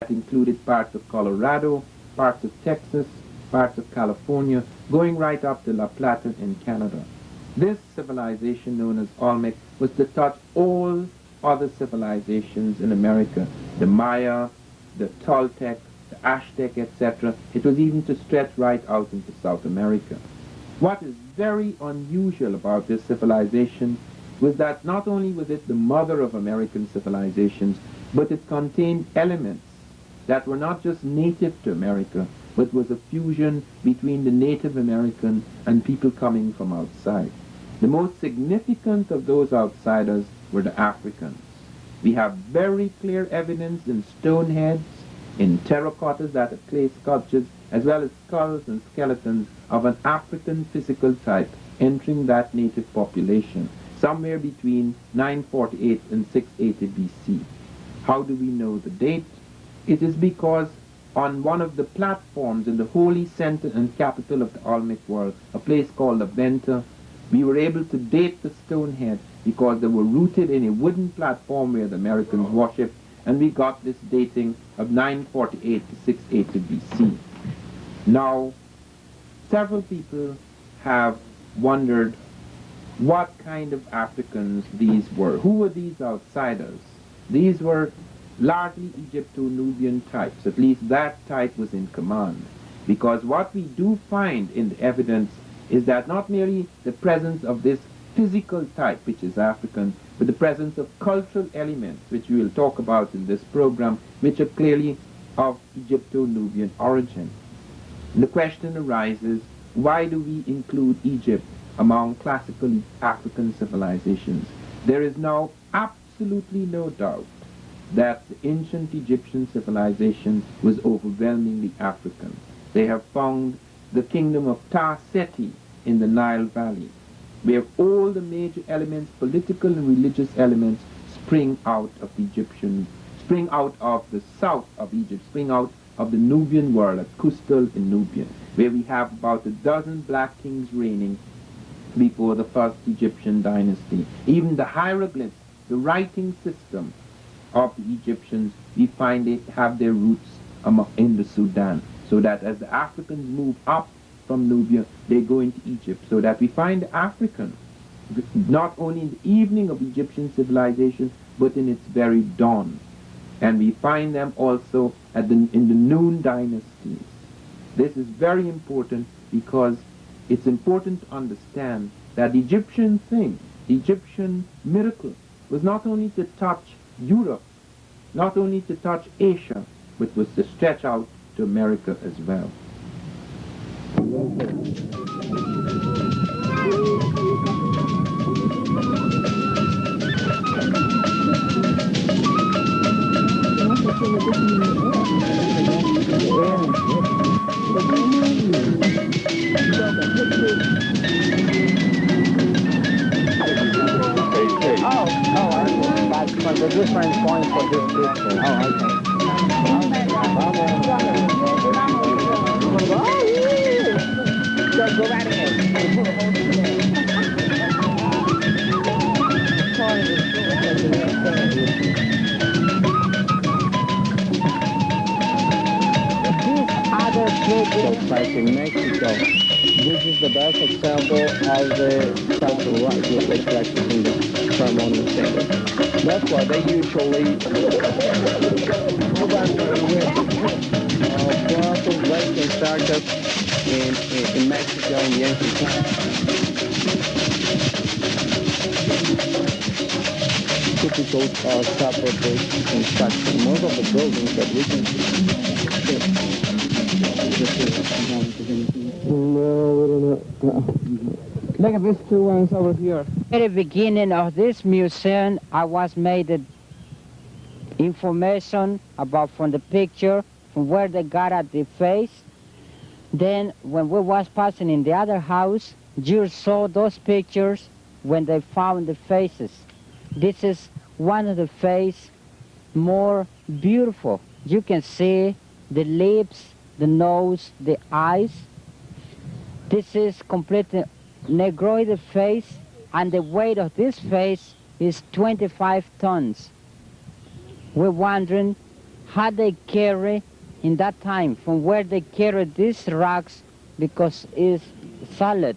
that included parts of Colorado, parts of Texas, parts of California, going right up to La Plata in Canada. This civilization known as Olmec was to touch all other civilizations in America, the Maya, the Toltec, the Aztec, etc. It was even to stretch right out into South America. What is very unusual about this civilization was that not only was it the mother of American civilizations, but it contained elements that were not just native to America, but was a fusion between the Native American and people coming from outside. The most significant of those outsiders were the Africans. We have very clear evidence in stone heads, in terracottas, that are clay sculptures, as well as skulls and skeletons of an African physical type entering that native population, somewhere between 948 and 680 BC. How do we know the date? It is because on one of the platforms in the holy center and capital of the Olmec world, a place called La Venta, we were able to date the stone head because they were rooted in a wooden platform where the Americans worshipped, and we got this dating of 948 to 680 BC. Now, several people have wondered what kind of Africans these were. Who were these outsiders? These were largely Egypto-Nubian types. At least that type was in command. Because what we do find in the evidence is that not merely the presence of this physical type, which is African, but the presence of cultural elements, which we will talk about in this program, which are clearly of Egypto-Nubian origin. And the question arises, why do we include Egypt among classical African civilizations? There is now absolutely no doubt that the ancient Egyptian civilization was overwhelmingly African. They have found the kingdom of Ta-Seti in the Nile Valley, where all the major elements, political and religious elements, spring out of the south of Egypt, spring out of the Nubian world at Kustal in Nubia, where we have about a dozen black kings reigning before the first Egyptian dynasty. Even the hieroglyphs, the writing system of the Egyptians, we find they have their roots in the Sudan, so that as the Africans move up from Nubia, they go into Egypt, so that we find the Africans not only in the evening of Egyptian civilization, but in its very dawn. And we find them also in the noon dynasties. This is very important because it's important to understand that the Egyptian thing, the Egyptian miracle, was not only to touch Europe, not only to touch Asia, but was to stretch out to America as well. That's from the different point for this picture. Go right ahead. These other pictures, like in Mexico, this is the best example of the satellite reflections in the ceremonial center. That's why they usually brothels, lakes, and circus in Mexico in the ancient times. Typical separate construction. Most of the buildings that we can see. Look at these two ones over here. At the beginning of this museum, I was made the information about from the picture, from where they got at the face. Then when we was passing in the other house, you saw those pictures when they found the faces. This is one of the face more beautiful. You can see the lips, the nose, the eyes. This is completely negroid face, and the weight of this face is 25 tons. We're wondering how they carry in that time, from where they carry these rocks, because it's solid.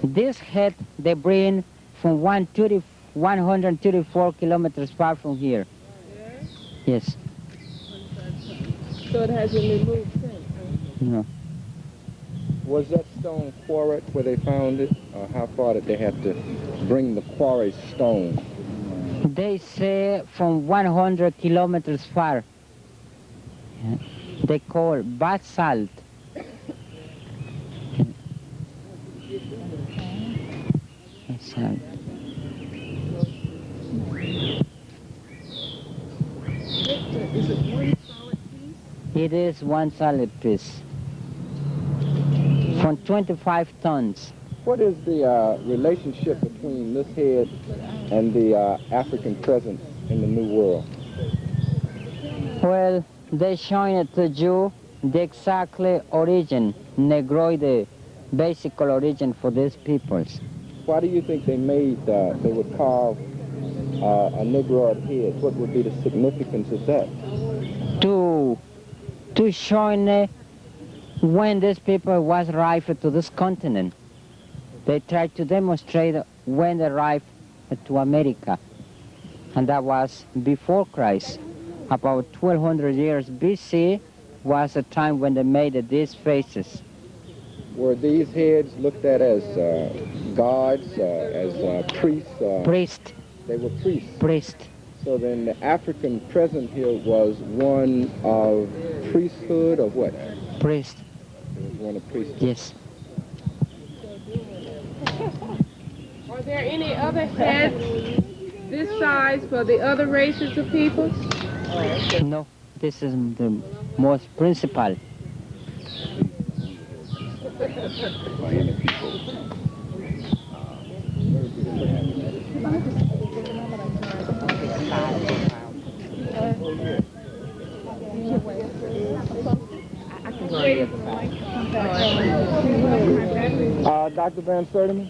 This head they bring from 134 kilometers far from here. Yes. So it hasn't been moved since? No. Was that stone quarried where they found it? Or how far did they have to bring the quarried stone? They say from 100 kilometers far. Yeah. They call basalt. Basalt. Is it one solid piece? It is one solid piece. From 25 tons. What is the relationship between this head and the African presence in the New World? Well, they showing it to you the exactly origin, Negroid, basic origin for these peoples. Why do you think they made, they would carve a Negroid head? What would be the significance of that? To show when these people was arrived to this continent. They tried to demonstrate when they arrived to America. And that was before Christ. About 1200 years BC was the time when they made these faces. Were these heads looked at as gods, as priests? Priest. They were priests. Priest. So then the African present here was one of priesthood or what? Priest. It was one of priesthood. Yes. Are there any other heads this size for the other races of peoples? No, this is the most principal. Dr. Van Sertiman,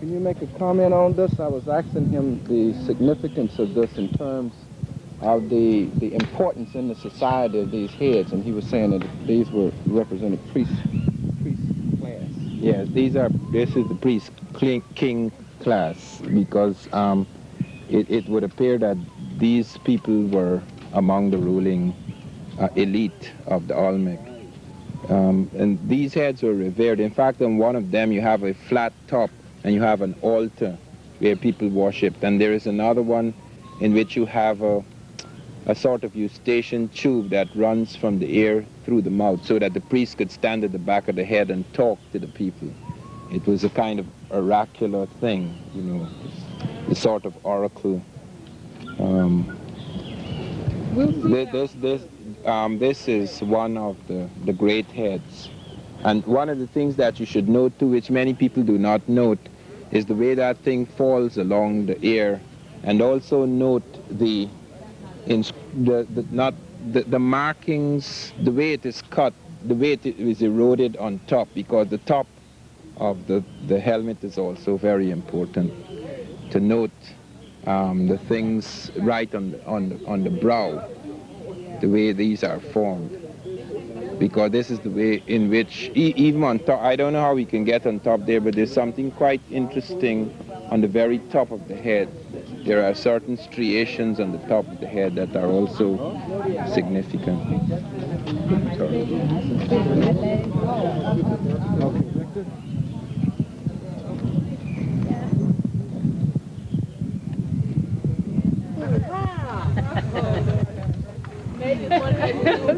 can you make a comment on this? I was asking him the significance of this in terms of the importance in the society of these heads, and he was saying that these were represented priest class. Yes, this is the priest king class, because it would appear that these people were among the ruling elite of the Olmec. And these heads were revered. In fact, on one of them you have a flat top and you have an altar where people worshipped. And there is another one in which you have a sort of eustachian tube that runs from the ear through the mouth, so that the priest could stand at the back of the head and talk to the people. It was a kind of oracular thing, you know, the sort of oracle. This is one of the great heads. And one of the things that you should note too, which many people do not note, is the way that thing falls along the ear. And also note the markings, the way it is cut, the way it is eroded on top, because the top of the helmet is also very important to note the things right on the brow, the way these are formed, because this is the way in which even on top, I don't know how we can get on top there, but there's something quite interesting on the very top of the head. There are certain striations on the top of the head that are also significant. Sorry.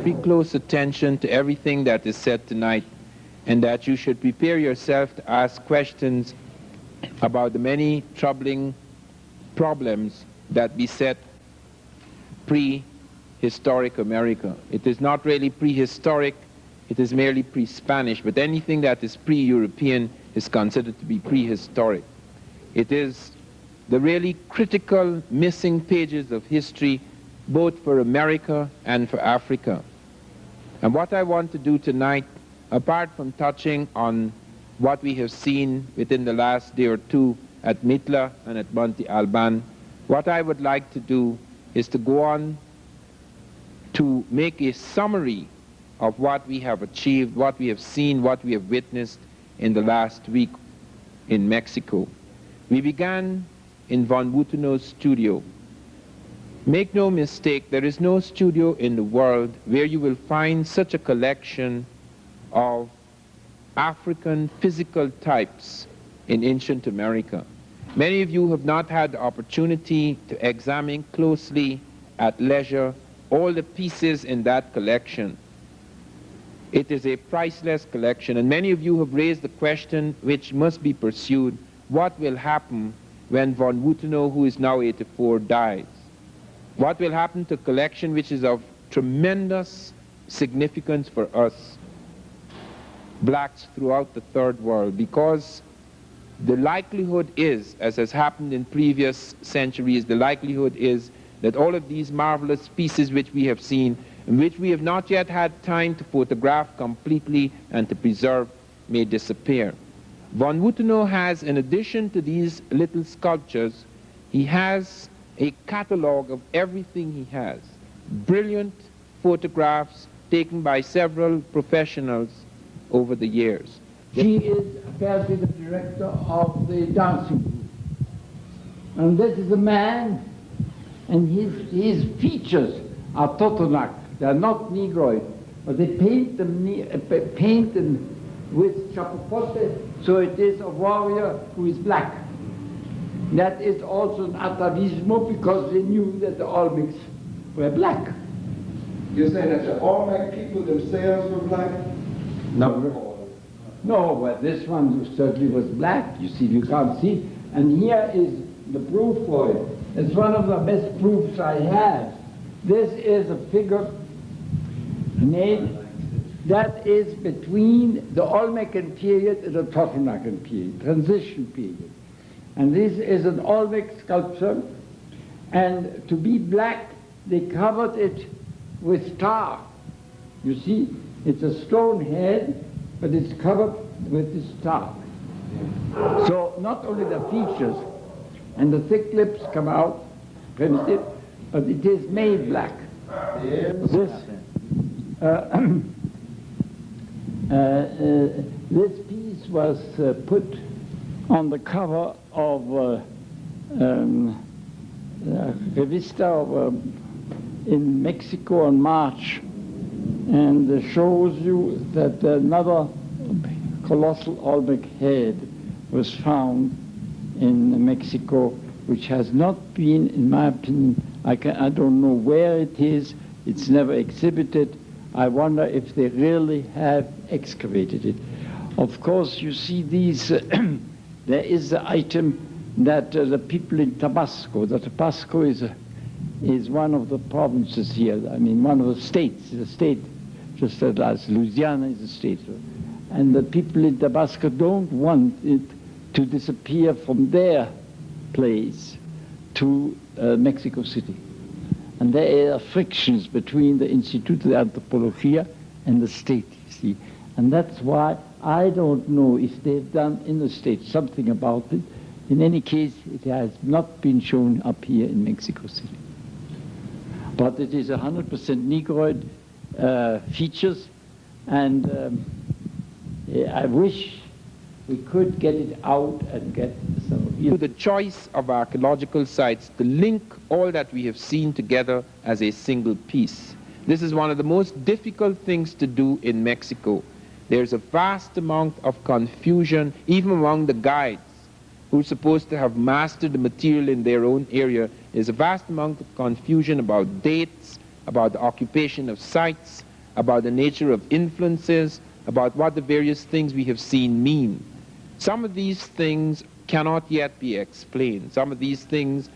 Pay close attention to everything that is said tonight, and that you should prepare yourself to ask questions about the many troubling problems that beset prehistoric America. It is not really prehistoric, it is merely pre-Spanish, but anything that is pre-European is considered to be prehistoric. It is the really critical missing pages of history, both for America and for Africa. And what I want to do tonight, apart from touching on what we have seen within the last day or two at Mitla and at Monte Alban, what I would like to do is to go on to make a summary of what we have achieved, what we have seen, what we have witnessed in the last week in Mexico. We began in von Wuthenau's studio. Make no mistake, there is no studio in the world where you will find such a collection of African physical types in ancient America. Many of you have not had the opportunity to examine closely at leisure all the pieces in that collection. It is a priceless collection, and many of you have raised the question which must be pursued: what will happen when von Wuthenau, who is now 84, dies? What will happen to a collection which is of tremendous significance for us, blacks throughout the Third World? Because the likelihood is, as has happened in previous centuries, the likelihood is that all of these marvelous pieces which we have seen, and which we have not yet had time to photograph completely and to preserve, may disappear. Von Wuthenau has, in addition to these little sculptures, he has a catalogue of everything he has. Brilliant photographs taken by several professionals over the years. He is apparently the director of the dancing group. And this is a man, and his features are Totonac. They are not Negroid, but they paint them with chapapote, so it is a warrior who is black. That is also an atavismo, because they knew that the Olmecs were black. You're saying that the Olmec people themselves were black? No, well, this one certainly was black. You see, you can't see. And here is the proof for it. It's one of the best proofs I have. This is a figure made that is between the Olmecan period and the Totonacan period, transition period. And this is an Olmec sculpture, and to be black, they covered it with tar. You see, it's a stone head, but it's covered with this tar. So not only the features and the thick lips come out primitive, but it is made black. This piece was put on the cover of Revista in Mexico in March, and shows you that another colossal Olmec head was found in Mexico, which has not been, in my opinion, I don't know where it is, it's never exhibited. I wonder if they really have excavated it. Of course, you see these, there is the item that the people in Tabasco, is one of the provinces here, I mean one of the states, the state, just as Louisiana is a state. And the people in Tabasco don't want it to disappear from their place to Mexico City. And there are frictions between the Instituto de Antropología and the state, you see. And that's why I don't know if they've done in the state something about it. In any case, it has not been shown up here in Mexico City. But it is 100% Negroid features, and I wish we could get it out and get some. To the choice of archaeological sites to link all that we have seen together as a single piece. This is one of the most difficult things to do in Mexico. There's a vast amount of confusion, even among the guides who are supposed to have mastered the material in their own area. There's a vast amount of confusion about dates, about the occupation of sites, about the nature of influences, about what the various things we have seen mean. Some of these things cannot yet be explained. Some of these things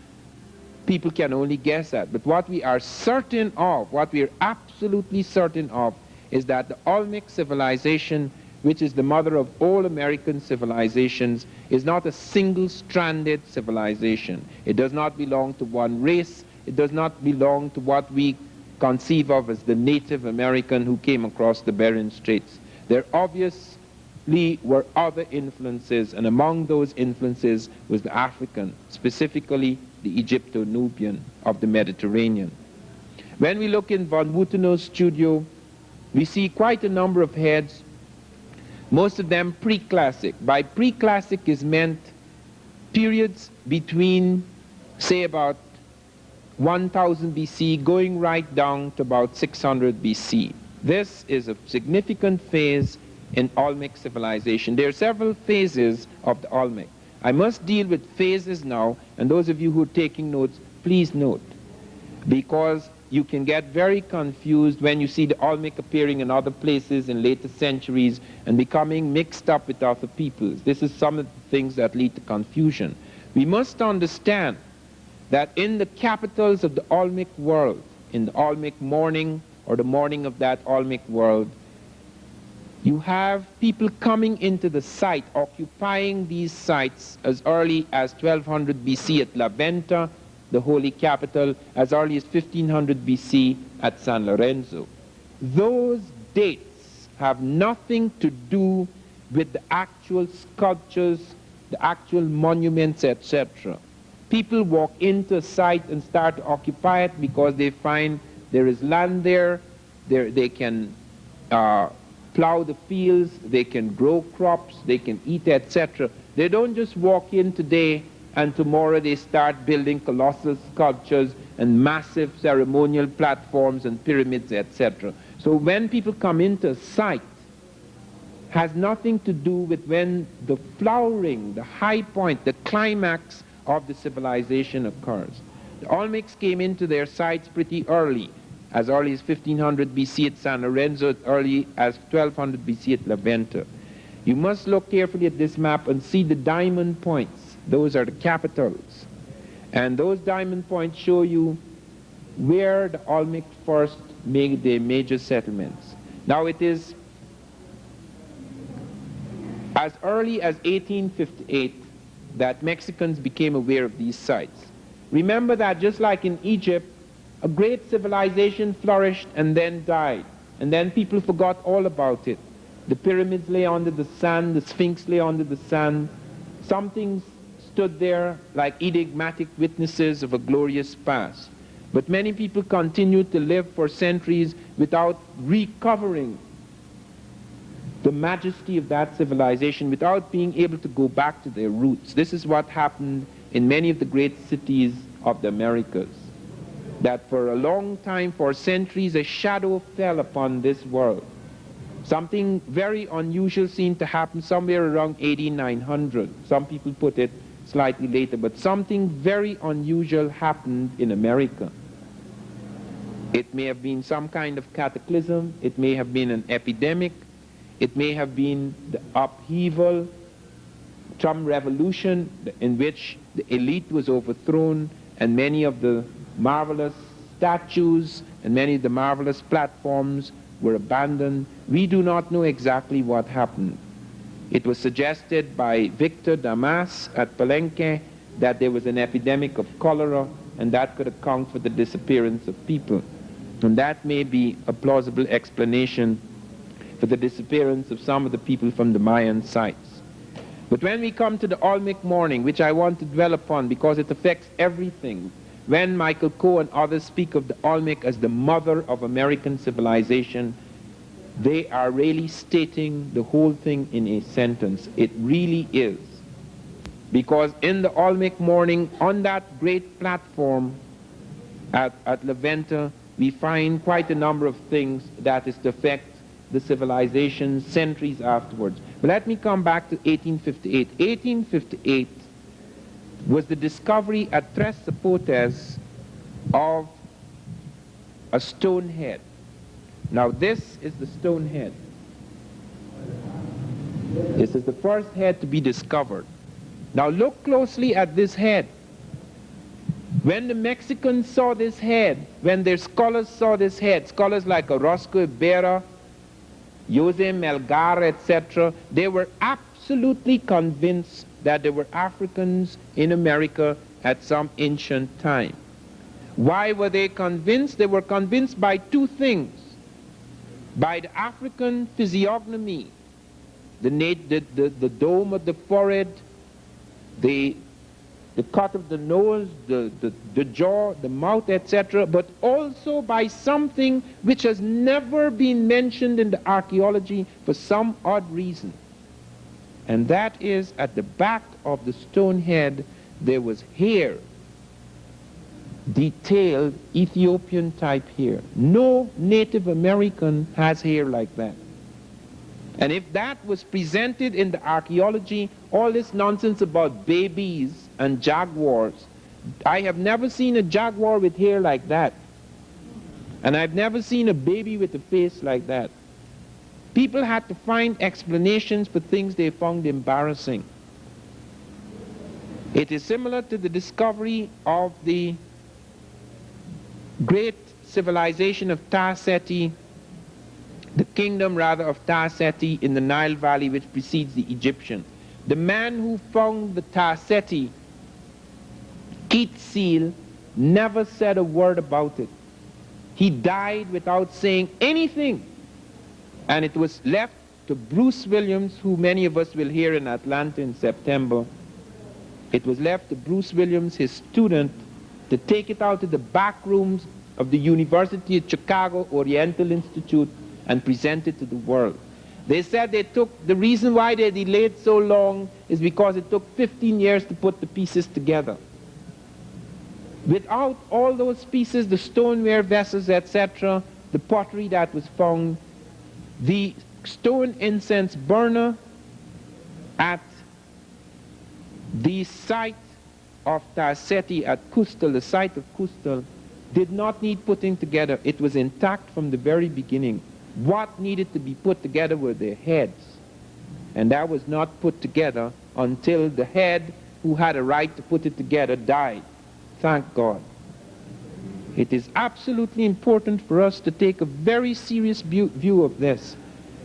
people can only guess at. But what we are certain of, what we are absolutely certain of, is that the Olmec civilization, which is the mother of all American civilizations, is not a single-stranded civilization. It does not belong to one race. It does not belong to what we conceive of as the Native American who came across the Bering Straits. There are obvious were other influences, and among those influences was the African, specifically the Egypto-Nubian of the Mediterranean. When we look in von Wuthenau's studio, we see quite a number of heads, most of them pre-classic. By pre-classic is meant periods between, say, about 1000 BC going right down to about 600 BC. This is a significant phase in Olmec civilization. There are several phases of the Olmec. I must deal with phases now, and those of you who are taking notes, please note, because you can get very confused when you see the Olmec appearing in other places in later centuries and becoming mixed up with other peoples. This is some of the things that lead to confusion. We must understand that in the capitals of the Olmec world, in the Olmec morning or the morning of that Olmec world, you have people coming into the site, occupying these sites as early as 1200 BC at La Venta, the holy capital, as early as 1500 BC at San Lorenzo. Those dates have nothing to do with the actual sculptures, the actual monuments, etc. People walk into a site and start to occupy it because they find there is land there, they can plow the fields, they can grow crops, they can eat, etc. They don't just walk in today and tomorrow they start building colossal sculptures and massive ceremonial platforms and pyramids, etc. So when people come into a site, has nothing to do with when the flowering, the high point, the climax of the civilization occurs. The Olmecs came into their sites pretty early, as early as 1500 BC at San Lorenzo, as early as 1200 BC at La Venta. You must look carefully at this map and see the diamond points. Those are the capitals. And those diamond points show you where the Olmec first made their major settlements. Now it is as early as 1858 that Mexicans became aware of these sites. Remember that just like in Egypt, a great civilization flourished and then died, and then people forgot all about it. The pyramids lay under the sand, the Sphinx lay under the sand. Something stood there like enigmatic witnesses of a glorious past. But many people continued to live for centuries without recovering the majesty of that civilization, without being able to go back to their roots. This is what happened in many of the great cities of the Americas. That for a long time, for centuries, a shadow fell upon this world. Something very unusual seemed to happen somewhere around AD 900. Some people put it slightly later, but something very unusual happened in America. It may have been some kind of cataclysm, it may have been an epidemic, it may have been the upheaval, some revolution in which the elite was overthrown and many of the marvelous statues and many of the marvelous platforms were abandoned. We do not know exactly what happened. It was suggested by Victor Damas at Palenque that there was an epidemic of cholera and that could account for the disappearance of people. And that may be a plausible explanation for the disappearance of some of the people from the Mayan sites. But when we come to the Olmec morning, which I want to dwell upon because it affects everything, when Michael Coe and others speak of the Olmec as the mother of American civilization, they are really stating the whole thing in a sentence. It really is. Because in the Olmec morning, on that great platform at La Venta, we find quite a number of things that is to affect the civilization centuries afterwards. But let me come back to 1858. 1858 was the discovery at Tres Zapotes of a stone head. Now this is the stone head. This is the first head to be discovered. Now look closely at this head. When the Mexicans saw this head, when their scholars saw this head, scholars like Orozco Ibarra, Jose Melgar, etc., they were absolutely convinced that there were Africans in America at some ancient time. Why were they convinced? They were convinced by two things. By the African physiognomy the dome of the forehead, the cut of the nose, the jaw, the mouth, etc., but also by something which has never been mentioned in the archaeology for some odd reason. And that is, at the back of the stone head, there was hair, detailed Ethiopian type hair. No Native American has hair like that. And if that was presented in the archaeology, all this nonsense about babies and jaguars, I have never seen a jaguar with hair like that. And I've never seen a baby with a face like that. People had to find explanations for things they found embarrassing. It is similar to the discovery of the great civilization of Ta-Seti, the kingdom rather of Ta-Seti in the Nile Valley, which precedes the Egyptian. The man who found the Ta-Seti, Keith Seal, never said a word about it. He died without saying anything. And it was left to Bruce Williams, who many of us will hear in Atlanta in September. It was left to Bruce Williams, his student, to take it out to the back rooms of the University of Chicago Oriental Institute and present it to the world. They said the reason why they delayed so long is because it took 15 years to put the pieces together. Without all those pieces, the stoneware vessels, etc., the pottery that was found, the stone incense burner at the site of Ta-Seti at Kustal, the site of Kustal, did not need putting together. It was intact from the very beginning. What needed to be put together were their heads. And that was not put together until the head who had a right to put it together died. Thank God. It is absolutely important for us to take a very serious view of this,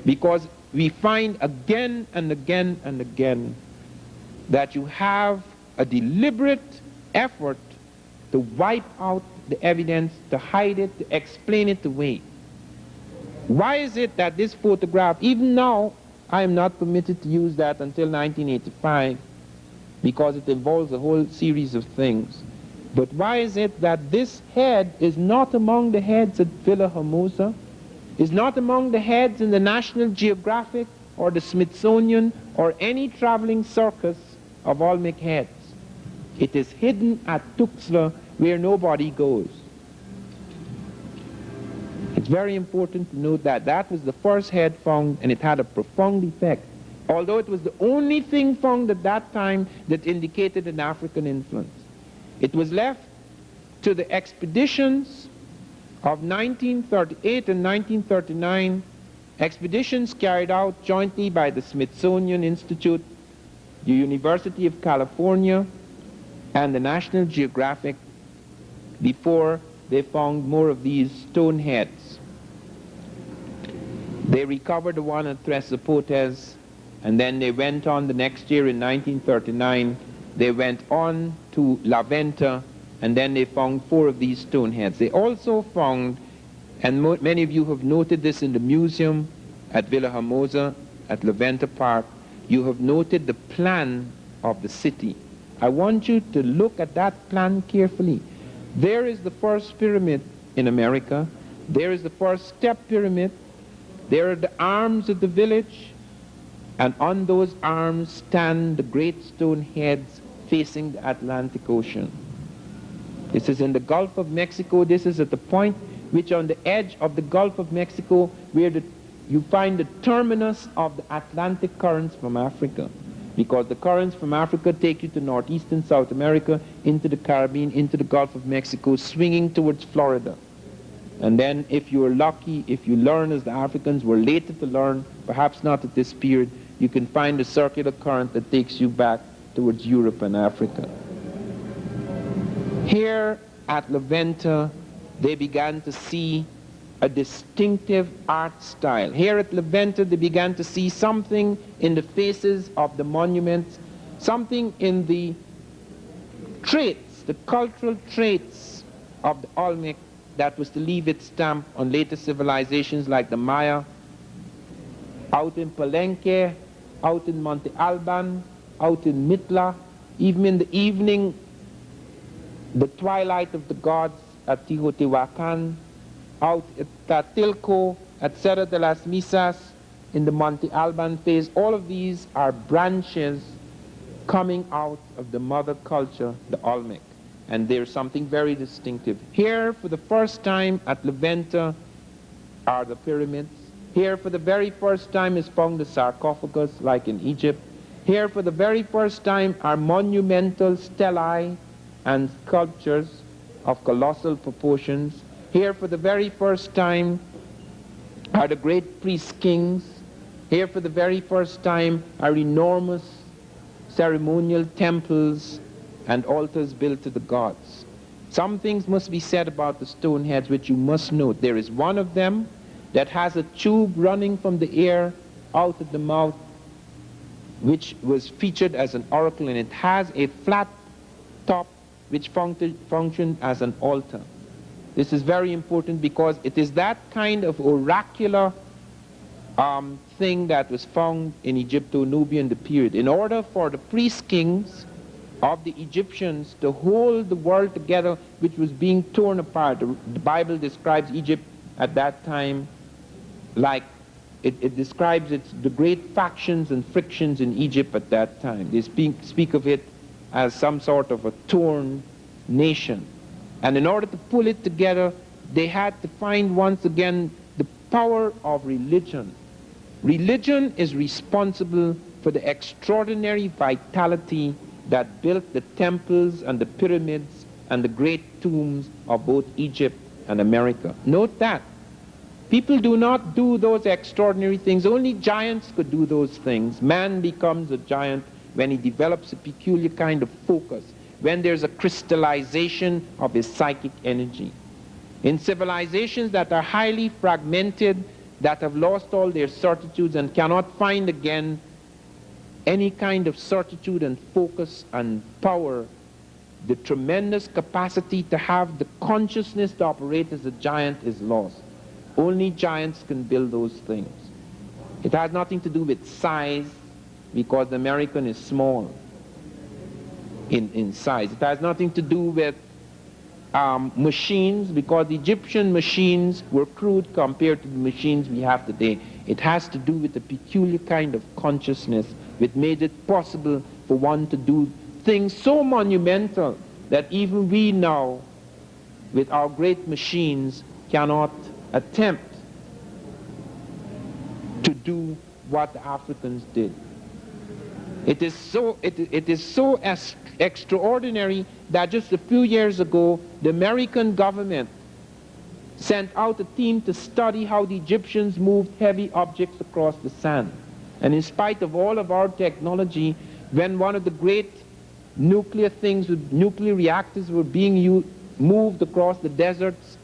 because we find again and again and again that you have a deliberate effort to wipe out the evidence, to hide it, to explain it away. Why is it that this photograph, even now, I am not permitted to use that until 1985, because it involves a whole series of things. But why is it that this head is not among the heads at Villa Hermosa, is not among the heads in the National Geographic or the Smithsonian or any traveling circus of Olmec heads? It is hidden at Tuxtla, where nobody goes. It's very important to note that that was the first head found, and it had a profound effect, although it was the only thing found at that time that indicated an African influence. It was left to the expeditions of 1938 and 1939, expeditions carried out jointly by the Smithsonian Institute, the University of California, and the National Geographic, before they found more of these stone heads. They recovered the one at Tres Zapotes, and then they went on the next year in 1939. They went on to La Venta, and then they found 4 of these stone heads. They also found, and many of you have noted this in the museum at Villa Hermosa, at La Venta Park, you have noted the plan of the city. I want you to look at that plan carefully. There is the first pyramid in America. There is the first step pyramid. There are the arms of the village, and on those arms stand the great stone heads facing the Atlantic Ocean. This is in the Gulf of Mexico. This is at the point which on the edge of the Gulf of Mexico where you find the terminus of the Atlantic currents from Africa, because the currents from Africa take you to northeastern South America, into the Caribbean, into the Gulf of Mexico, swinging towards Florida. And then if you are lucky, if you learn as the Africans were later to learn, perhaps not at this period, you can find a circular current that takes you back towards Europe and Africa. Here at La Venta, they began to see a distinctive art style. Here at La Venta, they began to see something in the faces of the monuments, something in the traits, the cultural traits of the Olmec that was to leave its stamp on later civilizations like the Maya. Out in Palenque, out in Monte Alban, out in Mitla, even in the evening, the twilight of the gods at Teotihuacan, out at Tatilco, at Cerro de las Misas, in the Monte Alban phase. All of these are branches coming out of the mother culture, the Olmec. And there's something very distinctive. Here, for the first time at Leventa, are the pyramids. Here, for the very first time, is found the sarcophagus, like in Egypt. Here, for the very first time, are monumental stelae and sculptures of colossal proportions. Here, for the very first time, are the great priest kings. Here, for the very first time, are enormous ceremonial temples and altars built to the gods. Some things must be said about the stone heads which you must note. There is one of them that has a tube running from the ear out of the mouth, which was featured as an oracle, and it has a flat top which functioned as an altar. This is very important because it is that kind of oracular thing that was found in Egypto-Nubian the period. In order for the priest kings of the Egyptians to hold the world together, which was being torn apart, the Bible describes Egypt at that time like it describes the great factions and frictions in Egypt at that time. They speak of it as some sort of a torn nation. And in order to pull it together, they had to find once again the power of religion. Religion is responsible for the extraordinary vitality that built the temples and the pyramids and the great tombs of both Egypt and America. Note that. People do not do those extraordinary things. Only giants could do those things. Man becomes a giant when he develops a peculiar kind of focus, when there's a crystallization of his psychic energy. In civilizations that are highly fragmented, that have lost all their certitudes and cannot find again any kind of certitude and focus and power, the tremendous capacity to have the consciousness to operate as a giant is lost. Only giants can build those things. It has nothing to do with size, because the American is small in size. It has nothing to do with machines, because the Egyptian machines were crude compared to the machines we have today. It has to do with a peculiar kind of consciousness which made it possible for one to do things so monumental that even we now, with our great machines, cannot attempt to do what the Africans did. It is so extraordinary that just a few years ago, the American government sent out a team to study how the Egyptians moved heavy objects across the sand. And in spite of all of our technology, when one of the great nuclear things, nuclear reactors were being moved across the deserts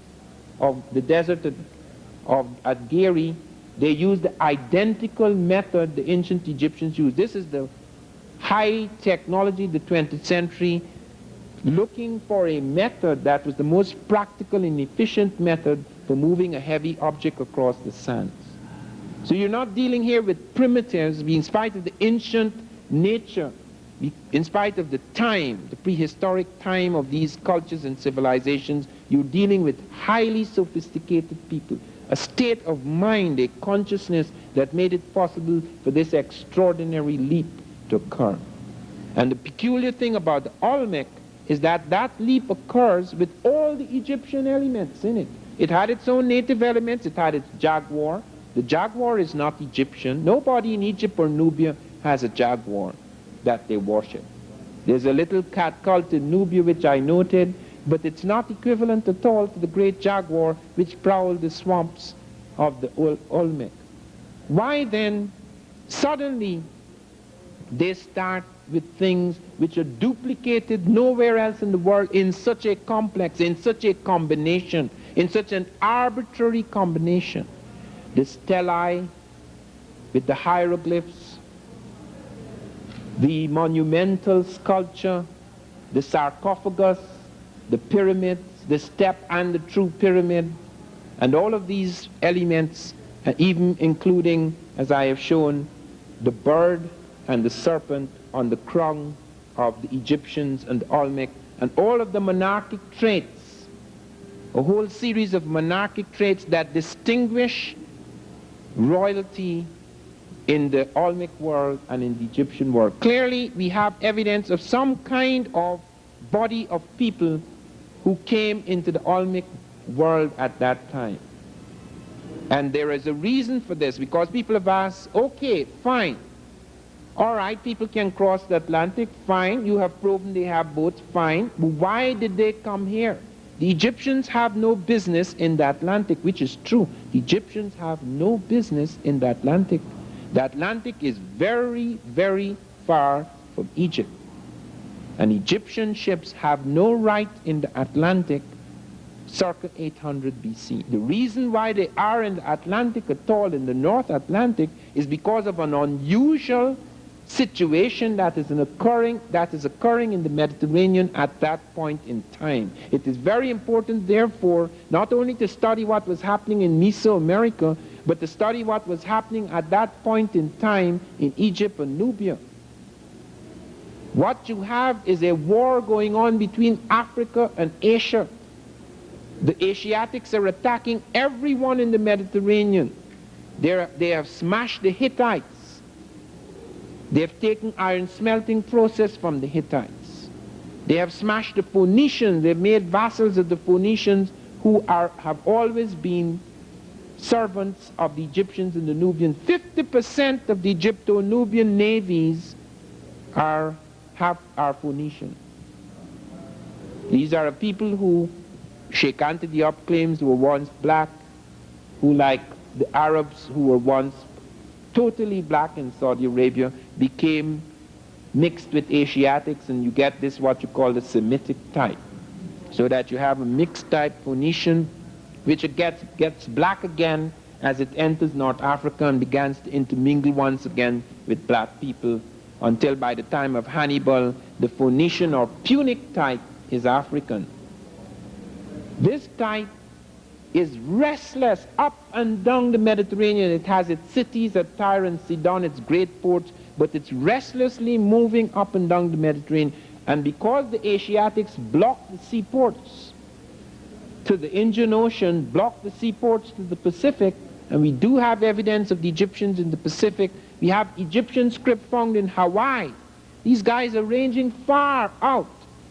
at Gary, they used the identical method the ancient Egyptians used. This is the high technology, the 20th century, looking for a method that was the most practical and efficient method for moving a heavy object across the sands. So you're not dealing here with primitives, in spite of the ancient nature, in spite of the time, the prehistoric time of these cultures and civilizations. You're dealing with highly sophisticated people, a state of mind, a consciousness that made it possible for this extraordinary leap to occur. And the peculiar thing about the Olmec is that that leap occurs with all the Egyptian elements in it. It had its own native elements. It had its jaguar. The jaguar is not Egyptian. Nobody in Egypt or Nubia has a jaguar that they worship. There's a little cat cult in Nubia which I noted, but it's not equivalent at all to the great jaguar which prowled the swamps of the Olmec. Why then suddenly they start with things which are duplicated nowhere else in the world in such a complex, in such a combination, in such an arbitrary combination? The stelae with the hieroglyphs, the monumental sculpture, the sarcophagus, the pyramids, the step and the true pyramid, and all of these elements, even including, as I have shown, the bird and the serpent on the crown of the Egyptians and the Olmec, and all of the monarchic traits, a whole series of monarchic traits that distinguish royalty in the Olmec world and in the Egyptian world. Clearly, we have evidence of some kind of body of people who came into the Olmec world at that time. And there is a reason for this, because people have asked, okay, fine, all right, people can cross the Atlantic, fine, you have proven they have boats, fine, but why did they come here? The Egyptians have no business in the Atlantic, which is true. The Egyptians have no business in the Atlantic. The Atlantic is very, very far from Egypt. And Egyptian ships have no right in the Atlantic circa 800 BC. The reason why they are in the Atlantic at all, in the North Atlantic, is because of an unusual situation that is occurring in the Mediterranean at that point in time. It is very important, therefore, not only to study what was happening in Mesoamerica, but to study what was happening at that point in time in Egypt and Nubia. What you have is a war going on between Africa and Asia. The Asiatics are attacking everyone in the Mediterranean. They have smashed the Hittites. They have taken iron smelting process from the Hittites. They have smashed the Phoenicians. They've made vassals of the Phoenicians who have always been servants of the Egyptians and the Nubians. 50% of the Egypto-Nubian navies are Phoenician. These are people who Sheikh Anta claims were once black, who, like the Arabs who were once totally black in Saudi Arabia, became mixed with Asiatics, and you get this what you call the Semitic type. So that you have a mixed type Phoenician, which it gets black again as it enters North Africa and begins to intermingle once again with black people, until by the time of Hannibal, the Phoenician or Punic type is African. This type is restless up and down the Mediterranean. It has its cities at Tyre and Sidon, its great ports, but it's restlessly moving up and down the Mediterranean. And because the Asiatics block the seaports to the Indian Ocean, block the seaports to the Pacific, and we do have evidence of the Egyptians in the Pacific. We have Egyptian script found in Hawaii. These guys are ranging far out.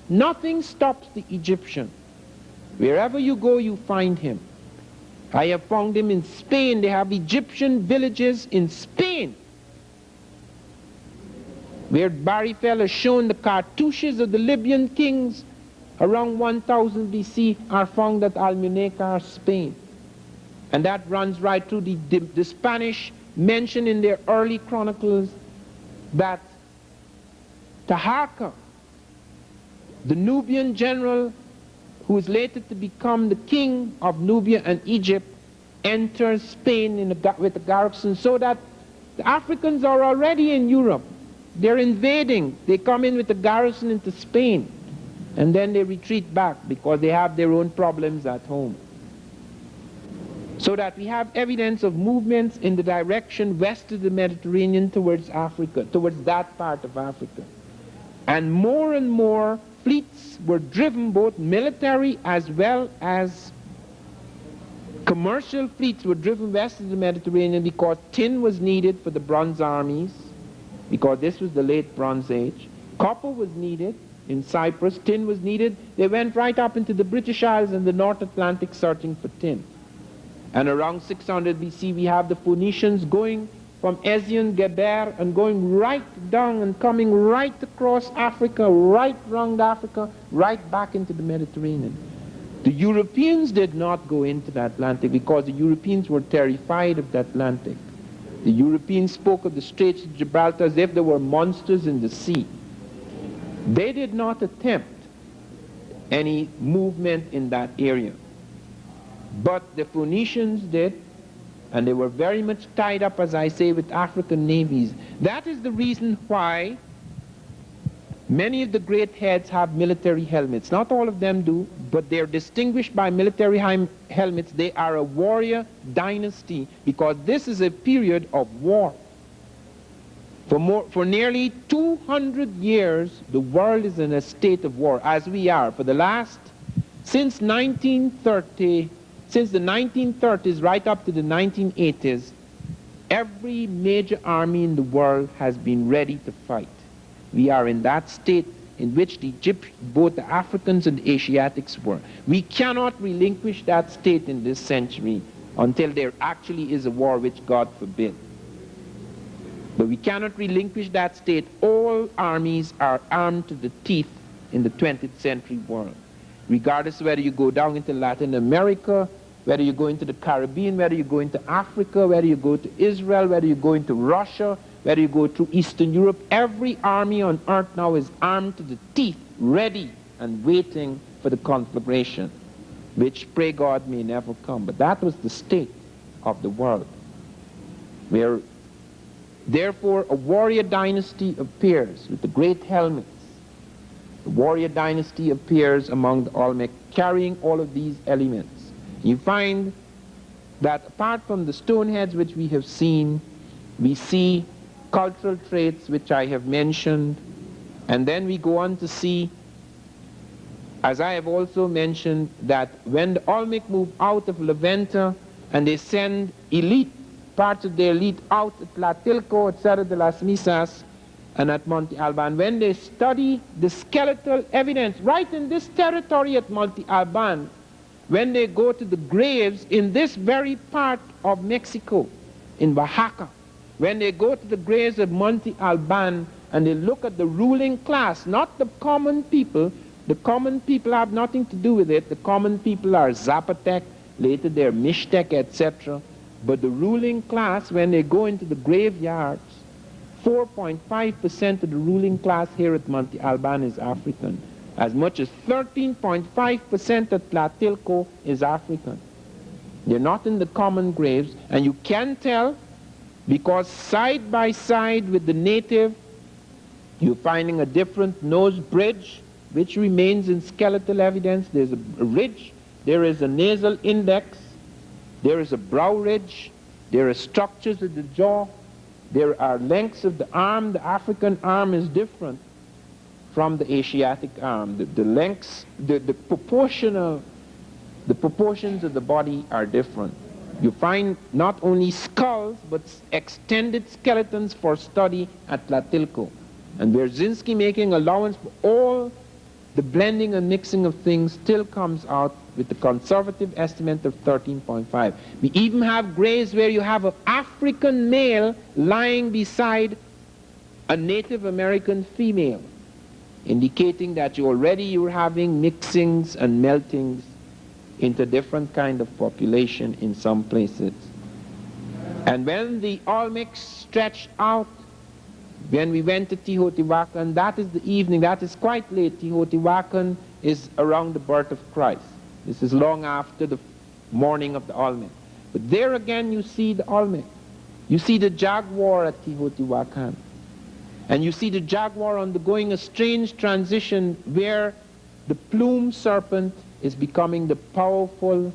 Nothing stops the Egyptian. Wherever you go, you find him. I have found him in Spain. They have Egyptian villages in Spain, where Barry Fell has shown the cartouches of the Libyan kings around 1000 BC are found at Almunecar, Spain. And that runs right through the Spanish mention in their early chronicles that Taharqa, the Nubian general who is later to become the king of Nubia and Egypt, enters Spain with a garrison, so that the Africans are already in Europe. They're invading. They come in with a garrison into Spain, and then they retreat back because they have their own problems at home. So that we have evidence of movements in the direction west of the Mediterranean towards Africa, towards that part of Africa. And more fleets were driven, both military as well as commercial fleets were driven west of the Mediterranean, because tin was needed for the bronze armies, because this was the late Bronze Age. Copper was needed in Cyprus, tin was needed. They went right up into the British Isles and the North Atlantic searching for tin. And around 600 BC we have the Phoenicians going from Ezion, Geber, and going right down and coming right across Africa, right round Africa, right back into the Mediterranean. The Europeans did not go into the Atlantic because the Europeans were terrified of the Atlantic. The Europeans spoke of the Straits of Gibraltar as if there were monsters in the sea. They did not attempt any movement in that area. But the Phoenicians did, and they were very much tied up, as I say, with African navies. That is the reason why many of the great heads have military helmets. Not all of them do, but they're distinguished by military helmets. They are a warrior dynasty because this is a period of war. For nearly 200 years, the world is in a state of war, as we are. Since the 1930s right up to the 1980s, every major army in the world has been ready to fight. We are in that state in which both the Africans and the Asiatics were. We cannot relinquish that state in this century until there actually is a war, which God forbid. But we cannot relinquish that state. All armies are armed to the teeth in the 20th century world. Regardless of whether you go down into Latin America, whether you go into the Caribbean, whether you go into Africa, whether you go to Israel, whether you go into Russia, whether you go through Eastern Europe, every army on earth now is armed to the teeth, ready and waiting for the conflagration, which, pray God, may never come. But that was the state of the world, where therefore a warrior dynasty appears with the great helmets. The warrior dynasty appears among the Olmec, carrying all of these elements. You find that apart from the stone heads which we have seen, we see cultural traits which I have mentioned, and then we go on to see, as I have also mentioned, that when the Olmec move out of Levanta and they send parts of their elite out at Tlatilco, at Cerro de las Misas, and at Monte Alban, when they study the skeletal evidence right in this territory at Monte Alban, when they go to the graves in this very part of Mexico, in Oaxaca, when they go to the graves of Monte Alban and they look at the ruling class, not the common people have nothing to do with it. The common people are Zapotec, later they're Mixtec, etc. But the ruling class, when they go into the graveyards, 4.5% of the ruling class here at Monte Alban is African. As much as 13.5% at Tlatilco is African. They're not in the common graves, and you can tell because side by side with the native, you're finding a different nose bridge, which remains in skeletal evidence. There's a ridge, there is a nasal index, there is a brow ridge, there are structures of the jaw, there are lengths of the arm. The African arm is different from the Asiatic arm. The lengths, the proportions of the body are different. You find not only skulls, but extended skeletons for study at Tlatilco. And Wierzyński, making allowance for all the blending and mixing of things, still comes out with the conservative estimate of 13.5. We even have graves where you have an African male lying beside a Native American female, indicating that you're having mixings and meltings into different kind of population in some places. And when the Olmecs stretched out, when we went to Teotihuacan, that is the evening, that is quite late. Teotihuacan is around the birth of Christ. This is long after the morning of the Olmec. But there again you see the Olmec. You see the jaguar at Teotihuacan. And you see the jaguar undergoing a strange transition where the plume serpent is becoming the powerful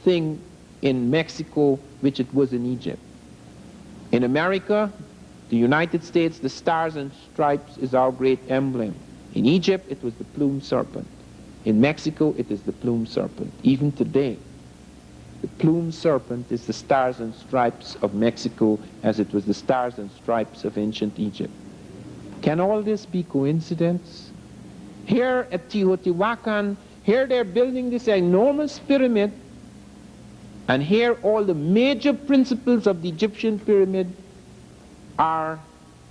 thing in Mexico, which it was in Egypt. In America, the United States, the stars and stripes is our great emblem. In Egypt, it was the plume serpent. In Mexico, it is the plume serpent. Even today, the plume serpent is the stars and stripes of Mexico as it was the stars and stripes of ancient Egypt. Can all this be coincidence? Here at Teotihuacan, here they're building this enormous pyramid, and here all the major principles of the Egyptian pyramid are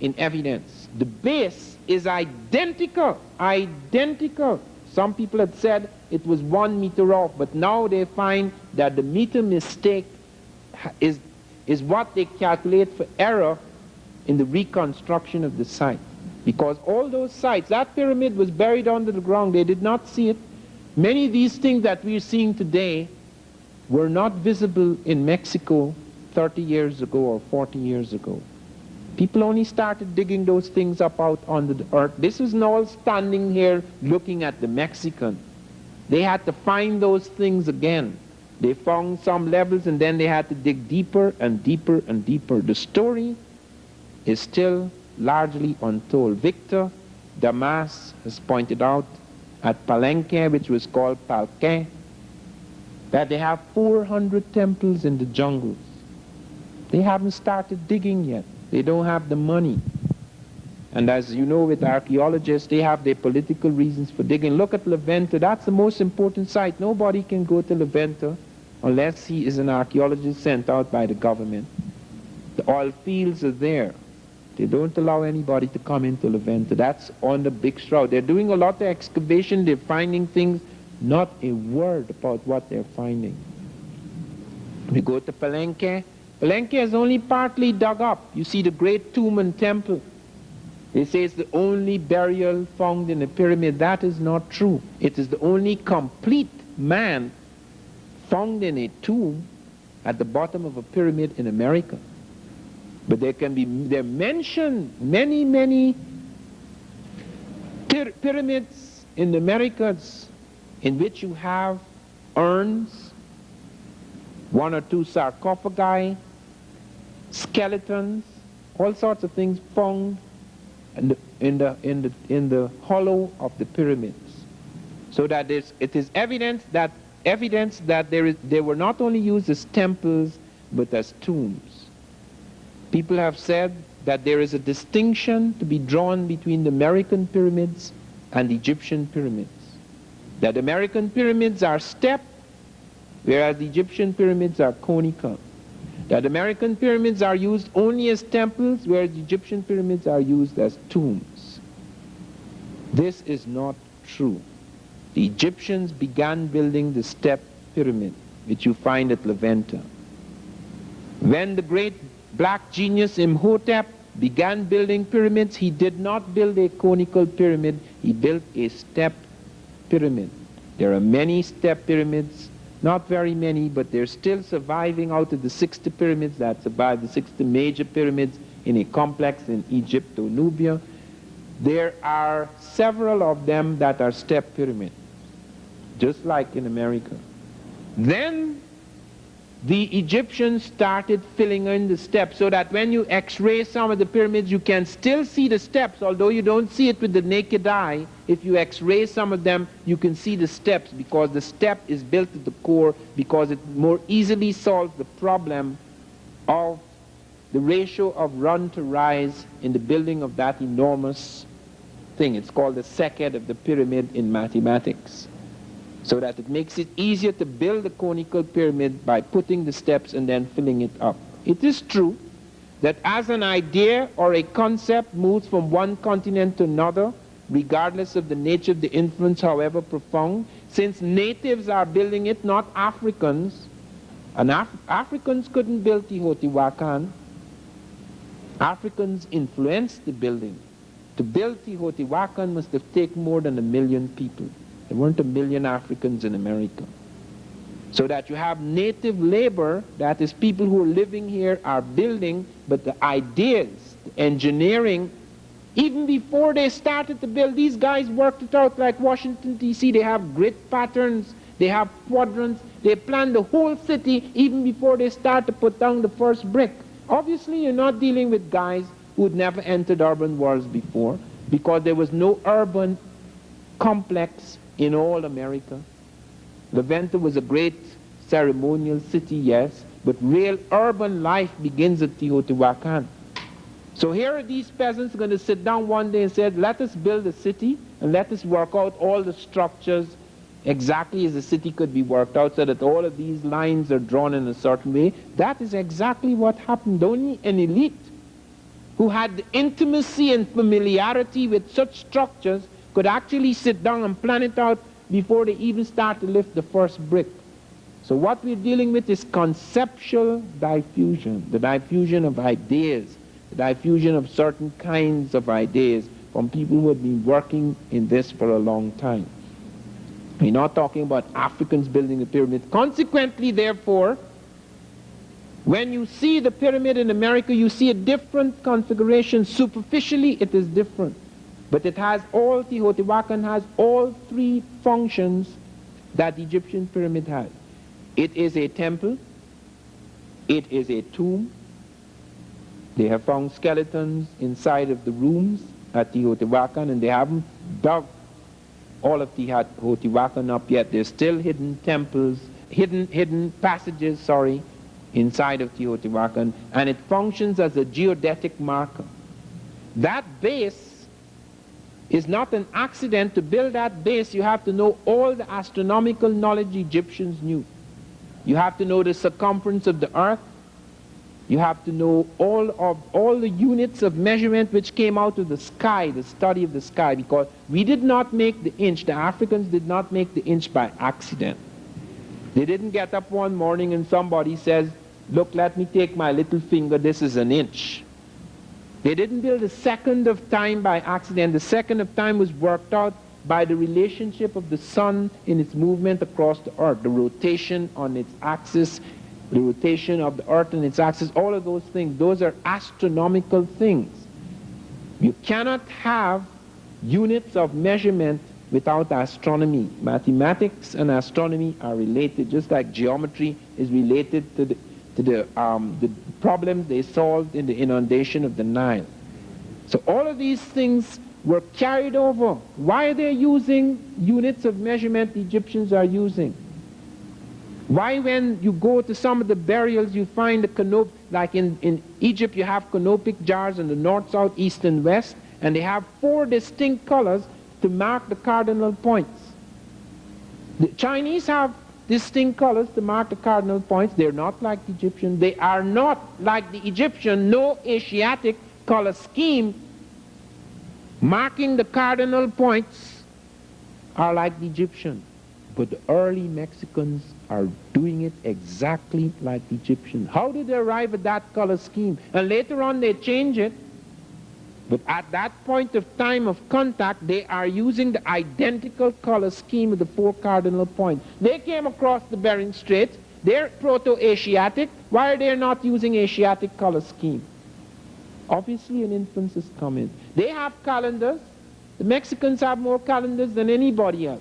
in evidence. The base is identical. Some people had said it was 1 meter off, but now they find that the meter mistake is what they calculate for error in the reconstruction of the site. Because all those sites, that pyramid was buried under the ground. They did not see it. Many of these things that we're seeing today were not visible in Mexico 30 years ago or 40 years ago. People only started digging those things up out under the earth. This was all standing here looking at the Mexican. They had to find those things again. They found some levels and then they had to dig deeper and deeper and deeper. The story is still largely untold. Victor Damas has pointed out at Palenque, which was called Palquin, that they have 400 temples in the jungles. They haven't started digging yet. They don't have the money. And as you know, with archaeologists, they have their political reasons for digging. Look at Levanta. That's the most important site. Nobody can go to Levanta unless he is an archaeologist sent out by the government. The oil fields are there. They don't allow anybody to come into Levanta. That's on the big shroud. They're doing a lot of excavation. They're finding things. Not a word about what they're finding. We go to Palenque. Palenque is only partly dug up. You see the great tomb and temple. They say it's the only burial found in a pyramid. That is not true. It is the only complete man found in a tomb at the bottom of a pyramid in America. But there mentioned many pyramids in the Americas in which you have urns, one or two sarcophagi, skeletons, all sorts of things found in the hollow of the pyramids. So that it is evidence that they were not only used as temples but as tombs. People have said that there is a distinction to be drawn between the American pyramids and the Egyptian pyramids. That American pyramids are stepped, whereas the Egyptian pyramids are conical. That American pyramids are used only as temples, whereas the Egyptian pyramids are used as tombs. This is not true. The Egyptians began building the step pyramid, which you find at Levanta. When the great black genius Imhotep began building pyramids, he did not build a conical pyramid, he built a step pyramid. There are many step pyramids, not very many, but they're still surviving out of the 60 pyramids that survive, the 60 major pyramids in a complex in Egypt or Nubia. There are several of them that are step pyramids, just like in America. Then the Egyptians started filling in the steps so that when you x-ray some of the pyramids, you can still see the steps, although you don't see it with the naked eye. If you x-ray some of them, you can see the steps because the step is built at the core, because it more easily solves the problem of the ratio of run to rise in the building of that enormous thing. It's called the second of the pyramid in mathematics. So that it makes it easier to build a conical pyramid by putting the steps and then filling it up. It is true that as an idea or a concept moves from one continent to another, regardless of the nature of the influence, however profound, since natives are building it, not Africans, and Africans couldn't build Teotihuacan. Africans influenced the building. To build Teotihuacan must have taken more than 1 million people. There weren't 1 million Africans in America. So that you have native labor, that is people who are living here are building, but the ideas, the engineering, even before they started to build, these guys worked it out like Washington, D.C. They have grid patterns, they have quadrants, they plan the whole city even before they start to put down the first brick. Obviously, you're not dealing with guys who had never entered urban worlds before, because there was no urban complex in all America. Levanta was a great ceremonial city, yes, but real urban life begins at Teotihuacan. So here are these peasants going to sit down one day and say, let us build a city and let us work out all the structures exactly as the city could be worked out so that all of these lines are drawn in a certain way. That is exactly what happened. Only an elite who had the intimacy and familiarity with such structures could actually sit down and plan it out before they even start to lift the first brick. So what we're dealing with is conceptual diffusion, the diffusion of ideas, the diffusion of certain kinds of ideas from people who have been working in this for a long time. We're not talking about Africans building the pyramid. Consequently, therefore, when you see the pyramid in America, you see a different configuration. Superficially, it is different. But it has all, Teotihuacan has all three functions that the Egyptian pyramid has. It is a temple, it is a tomb, They have found skeletons inside of the rooms at Teotihuacan, and they haven't dug all of Teotihuacan up yet. There's still hidden temples, hidden passages, inside of Teotihuacan, and it functions as a geodetic marker. That base is not an accident. To build that base, you have to know all the astronomical knowledge Egyptians knew. You have to know the circumference of the earth. You have to know all the units of measurement which came out of the sky, the study of the sky, because we did not make the inch. The Africans did not make the inch by accident. They didn't get up one morning and somebody says, look, let me take my little finger, this is an inch. They didn't build a second of time by accident. The second of time was worked out by the relationship of the sun in its movement across the earth, the rotation on its axis, the rotation of the earth and its axis, all of those things, those are astronomical things. You cannot have units of measurement without astronomy. Mathematics and astronomy are related, just like geometry is related to the problems they solved in the inundation of the Nile. So all of these things were carried over. Why are they using units of measurement the Egyptians are using? Why, when you go to some of the burials, you find the canopy, like in Egypt, you have canopic jars in the north, south, east, and west, and they have 4 distinct colors to mark the cardinal points. The Chinese have distinct colors to mark the cardinal points. They're not like the Egyptian. They are not like the Egyptian. No Asiatic color scheme marking the cardinal points are like the Egyptian. But the early Mexicans are doing it exactly like the Egyptians. How did they arrive at that color scheme? And later on they change it. But at that point of time of contact, they are using the identical color scheme of the 4 cardinal points. They came across the Bering Strait. They're Proto-Asiatic. Why are they not using Asiatic color scheme? Obviously an inference has come in. They have calendars. The Mexicans have more calendars than anybody else.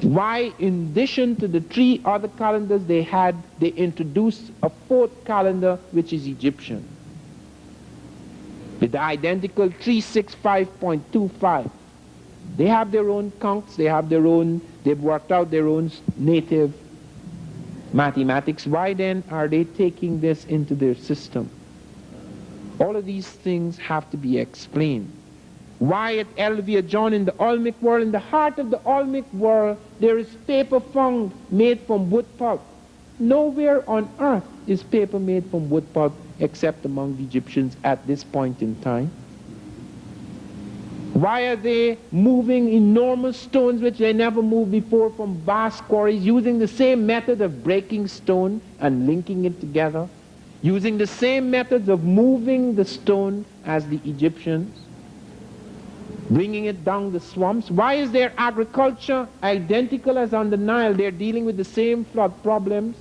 Why, in addition to the 3 other calendars they had, they introduced a 4th calendar, which is Egyptian, with the identical 365.25. They have their own counts, they've worked out their own native mathematics. Why then are they taking this into their system? All of these things have to be explained. Why at Elvia John in the Olmec world, in the heart of the Olmec world, there is paper found made from wood pulp. Nowhere on earth is paper made from wood pulp except among the Egyptians at this point in time. Why are they moving enormous stones which they never moved before from vast quarries, using the same method of breaking stone and linking it together, using the same methods of moving the stone as the Egyptians, bringing it down the swamps? Why is their agriculture identical as on the Nile? They're dealing with the same flood problems.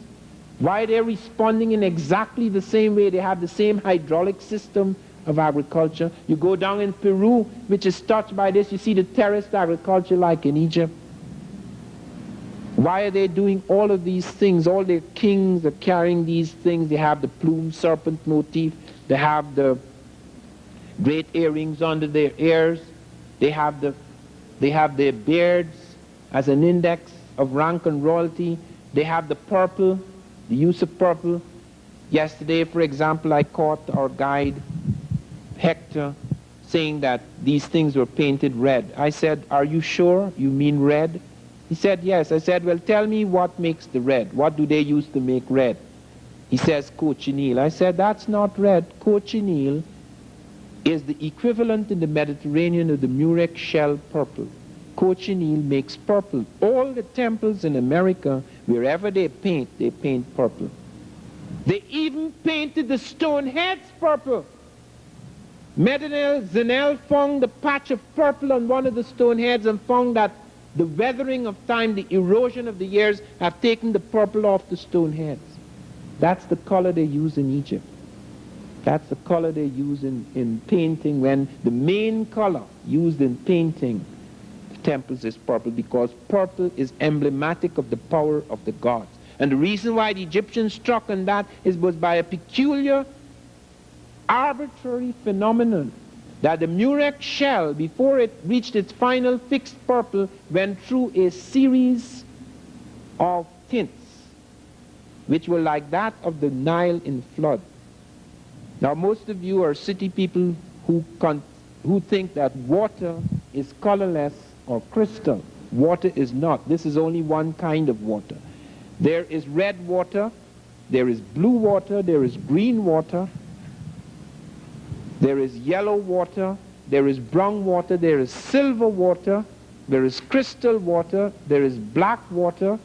Why are they responding in exactly the same way? They have the same hydraulic system of agriculture. You go down in Peru, which is touched by this, you see the terraced agriculture like in Egypt. Why are they doing all of these things? All their kings are carrying these things. They have the plume serpent motif. They have the great earrings under their ears. They have their beards as an index of rank and royalty. They have the purple, the use of purple. Yesterday, for example, I caught our guide, Hector, saying that these things were painted red. I said, are you sure you mean red? He said, yes. I said, well, tell me what makes the red. What do they use to make red? He says, cochineal. I said, that's not red. Cochineal is the equivalent in the Mediterranean of the murex shell purple. Cochineal makes purple. All the temples in America, wherever they paint purple. They even painted the stone heads purple. Medinel Zenel found the patch of purple on one of the stone heads and found that the weathering of time, the erosion of the years, have taken the purple off the stone heads. That's the color they use in Egypt. That's the color they use in painting, when the main color used in painting the temples is purple, because purple is emblematic of the power of the gods. And the reason why the Egyptians struck on that was by a peculiar, arbitrary phenomenon, that the murex shell, before it reached its final fixed purple, went through a series of tints, which were like that of the Nile in flood. Now, most of you are city people who think that water is colorless or crystal. Water is not. This is only one kind of water. There is red water, there is blue water, there is green water, there is yellow water, there is brown water, there is silver water, there is crystal water, there is black water.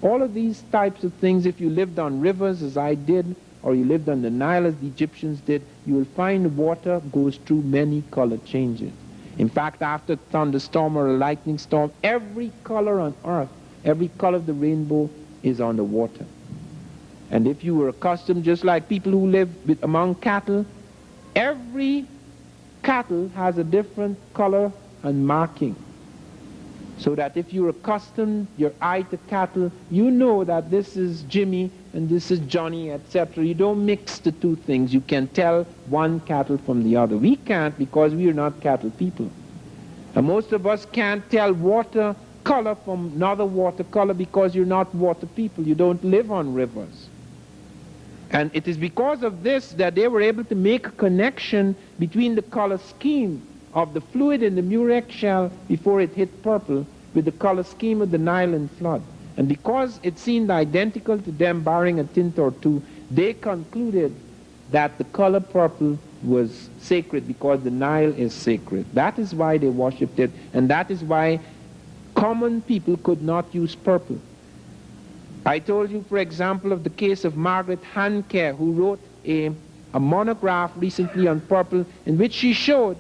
All of these types of things, if you lived on rivers as I did, or you lived on the Nile as the Egyptians did, you will find the water goes through many color changes. In fact, after a thunderstorm or a lightning storm, every color on earth, every color of the rainbow is on the water. And if you were accustomed, just like people who live among cattle, every cattle has a different color and marking. So that if you're accustomed your eye to cattle, you know that this is Jimmy and this is Johnny, etc. You don't mix the two things. You can tell one cattle from the other. We can't, because we are not cattle people. And most of us can't tell water color from another water color, because you're not water people. You don't live on rivers. And it is because of this that they were able to make a connection between the color scheme of the fluid in the murex shell before it hit purple with the color scheme of the Nile in flood. And because it seemed identical to them, barring a tint or two, they concluded that the color purple was sacred, because the Nile is sacred. That is why they worshipped it, and that is why common people could not use purple. I told you, for example, of the case of Margaret Handke, who wrote a monograph recently on purple, in which she showed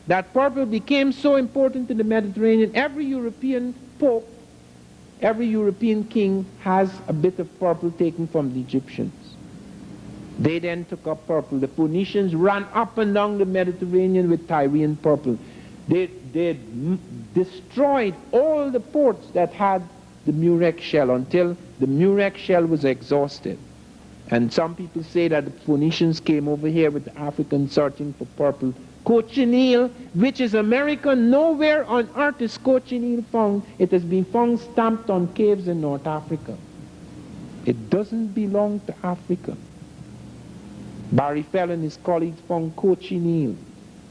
that purple became so important in the Mediterranean. Every European pope, every European king has a bit of purple taken from the Egyptians. They then took up purple. The Phoenicians ran up and down the Mediterranean with Tyrian purple. They destroyed all the ports that had the murex shell until the murex shell was exhausted. And some people say that the Phoenicians came over here with the Africans searching for purple. Cochineal, which is American, nowhere on earth is cochineal found. It has been found stamped on caves in North Africa. It doesn't belong to Africa. Barry Fell and his colleagues found cochineal,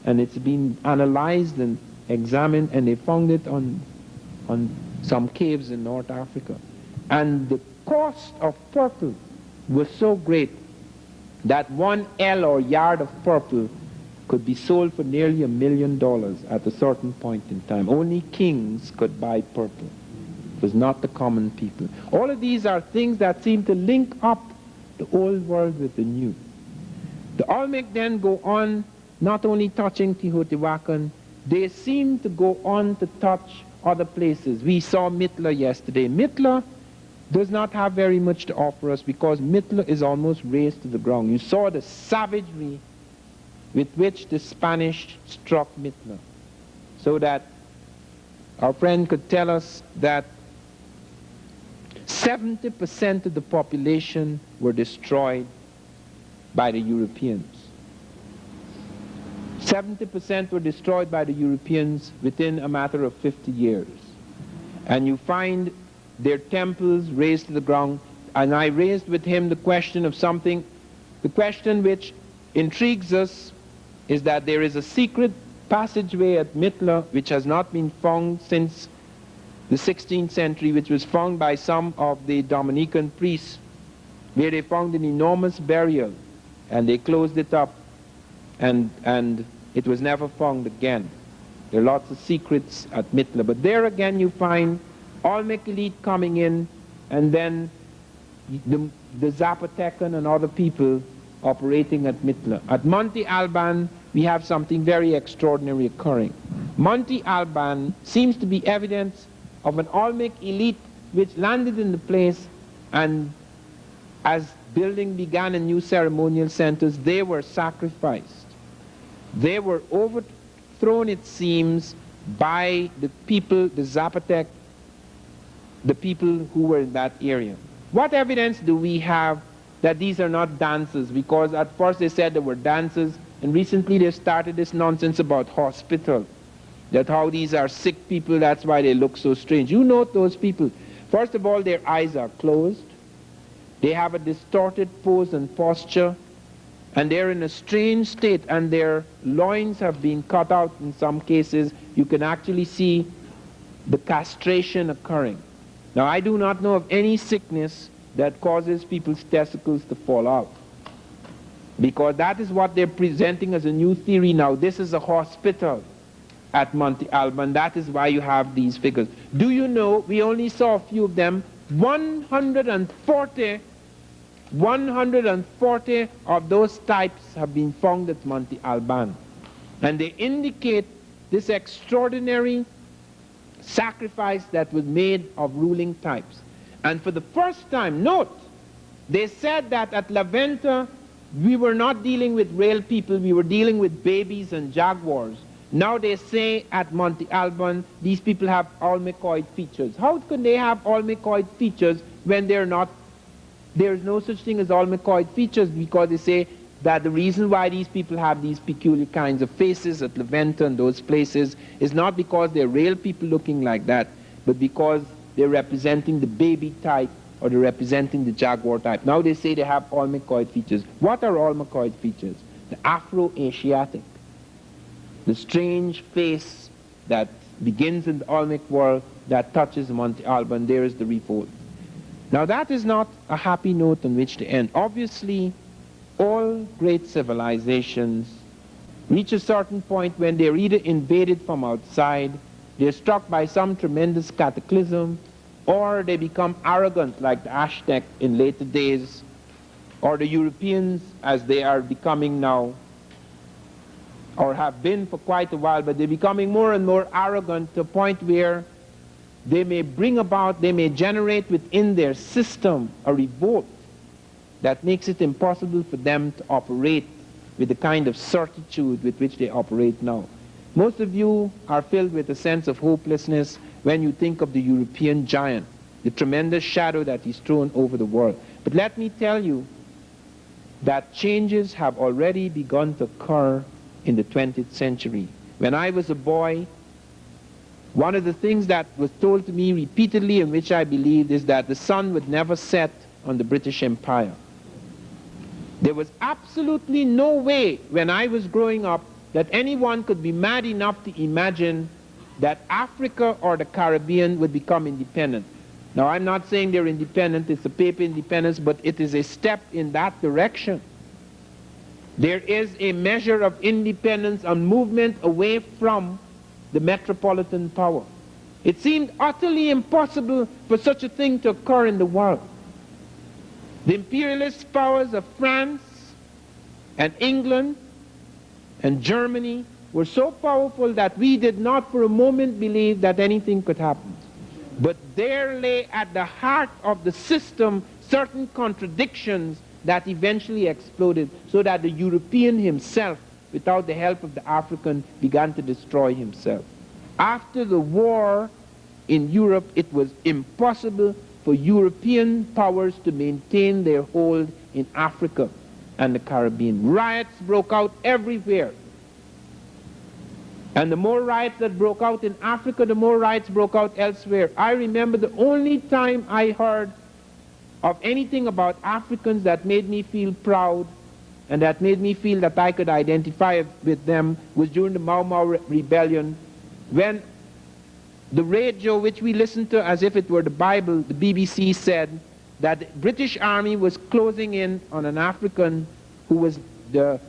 and it's been analyzed and examined, and they found it on some caves in North Africa. And the cost of purple was so great that 1 ell or yard of purple could be sold for nearly $1 million at a certain point in time. Only kings could buy purple. It was not the common people. All of these are things that seem to link up the old world with the new. The Olmec then go on, not only touching Teotihuacan, they seem to go on to touch other places. We saw Mitla yesterday. Mitla does not have very much to offer us, because Mitla is almost razed to the ground. You saw the savagery with which the Spanish struck Mitla, so that our friend could tell us that 70% of the population were destroyed by the Europeans. 70% were destroyed by the Europeans within a matter of 50 years. And you find their temples razed to the ground. And I raised with him the question of something, the question which intrigues us is that there is a secret passageway at Mitla which has not been found since the 16th century, which was found by some of the Dominican priests, where they found an enormous burial, and they closed it up, and it was never found again. There are lots of secrets at Mitla, but there again you find Olmec elite coming in, and then the Zapotecan and other people operating at Mitla. At Monte Alban, we have something very extraordinary occurring. Monte Alban seems to be evidence of an Olmec elite which landed in the place, and as building began in new ceremonial centers, they were sacrificed. They were overthrown, it seems, by the people, the Zapotec, the people who were in that area. What evidence do we have that these are not dancers? Because at first they said they were dancers, and recently they started this nonsense about hospital, that how these are sick people, that's why they look so strange. You note those people. First of all, their eyes are closed. They have a distorted pose and posture, and they're in a strange state, and their loins have been cut out in some cases. You can actually see the castration occurring. Now, I do not know of any sickness that causes people's testicles to fall out, because that is what they're presenting as a new theory now. This is a hospital at Monte Alban. That is why you have these figures. Do you know, we only saw a few of them, 140 of those types have been found at Monte Alban. And they indicate this extraordinary sacrifice that was made of ruling types. And for the first time, note, they said that at La Venta, we were not dealing with real people, we were dealing with babies and jaguars. Now they say at Monte Alban, these people have Olmecoid features. How can they have Olmecoid features when they're not? There's no such thing as Olmecoid features, because they say that the reason why these people have these peculiar kinds of faces at La Venta and those places is not because they're real people looking like that, but because they're representing the baby type or they're representing the jaguar type. Now they say they have Olmecoid features. What are Olmecoid features? The Afro-Asiatic, the strange face that begins in the Olmec world that touches Monte Alban. There is the refold. Now that is not a happy note on which to end. Obviously, all great civilizations reach a certain point when they're either invaded from outside, they're struck by some tremendous cataclysm, or they become arrogant like the Aztec in later days, or the Europeans as they are becoming now, or have been for quite a while, but they're becoming more and more arrogant to a point where they may bring about, they may generate within their system a revolt that makes it impossible for them to operate with the kind of certitude with which they operate now. Most of you are filled with a sense of hopelessness when you think of the European giant, the tremendous shadow that he's thrown over the world. But let me tell you that changes have already begun to occur in the 20th century. When I was a boy, one of the things that was told to me repeatedly, and which I believed, is that the sun would never set on the British Empire. There was absolutely no way when I was growing up that anyone could be mad enough to imagine that Africa or the Caribbean would become independent. Now, I'm not saying they're independent, it's a paper independence, but it is a step in that direction. There is a measure of independence and movement away from the metropolitan power. It seemed utterly impossible for such a thing to occur in the world. The imperialist powers of France and England and Germany were so powerful that we did not for a moment believe that anything could happen. But there lay at the heart of the system certain contradictions that eventually exploded, so that the European himself, without the help of the African, began to destroy himself. After the war in Europe, it was impossible for European powers to maintain their hold in Africa and the Caribbean. Riots broke out everywhere. And the more riots that broke out in Africa, the more riots broke out elsewhere. I remember the only time I heard of anything about Africans that made me feel proud and that made me feel that I could identify with them was during the Mau Mau Rebellion, when the radio, which we listened to as if it were the Bible, the BBC, said that the British Army was closing in on an African who was the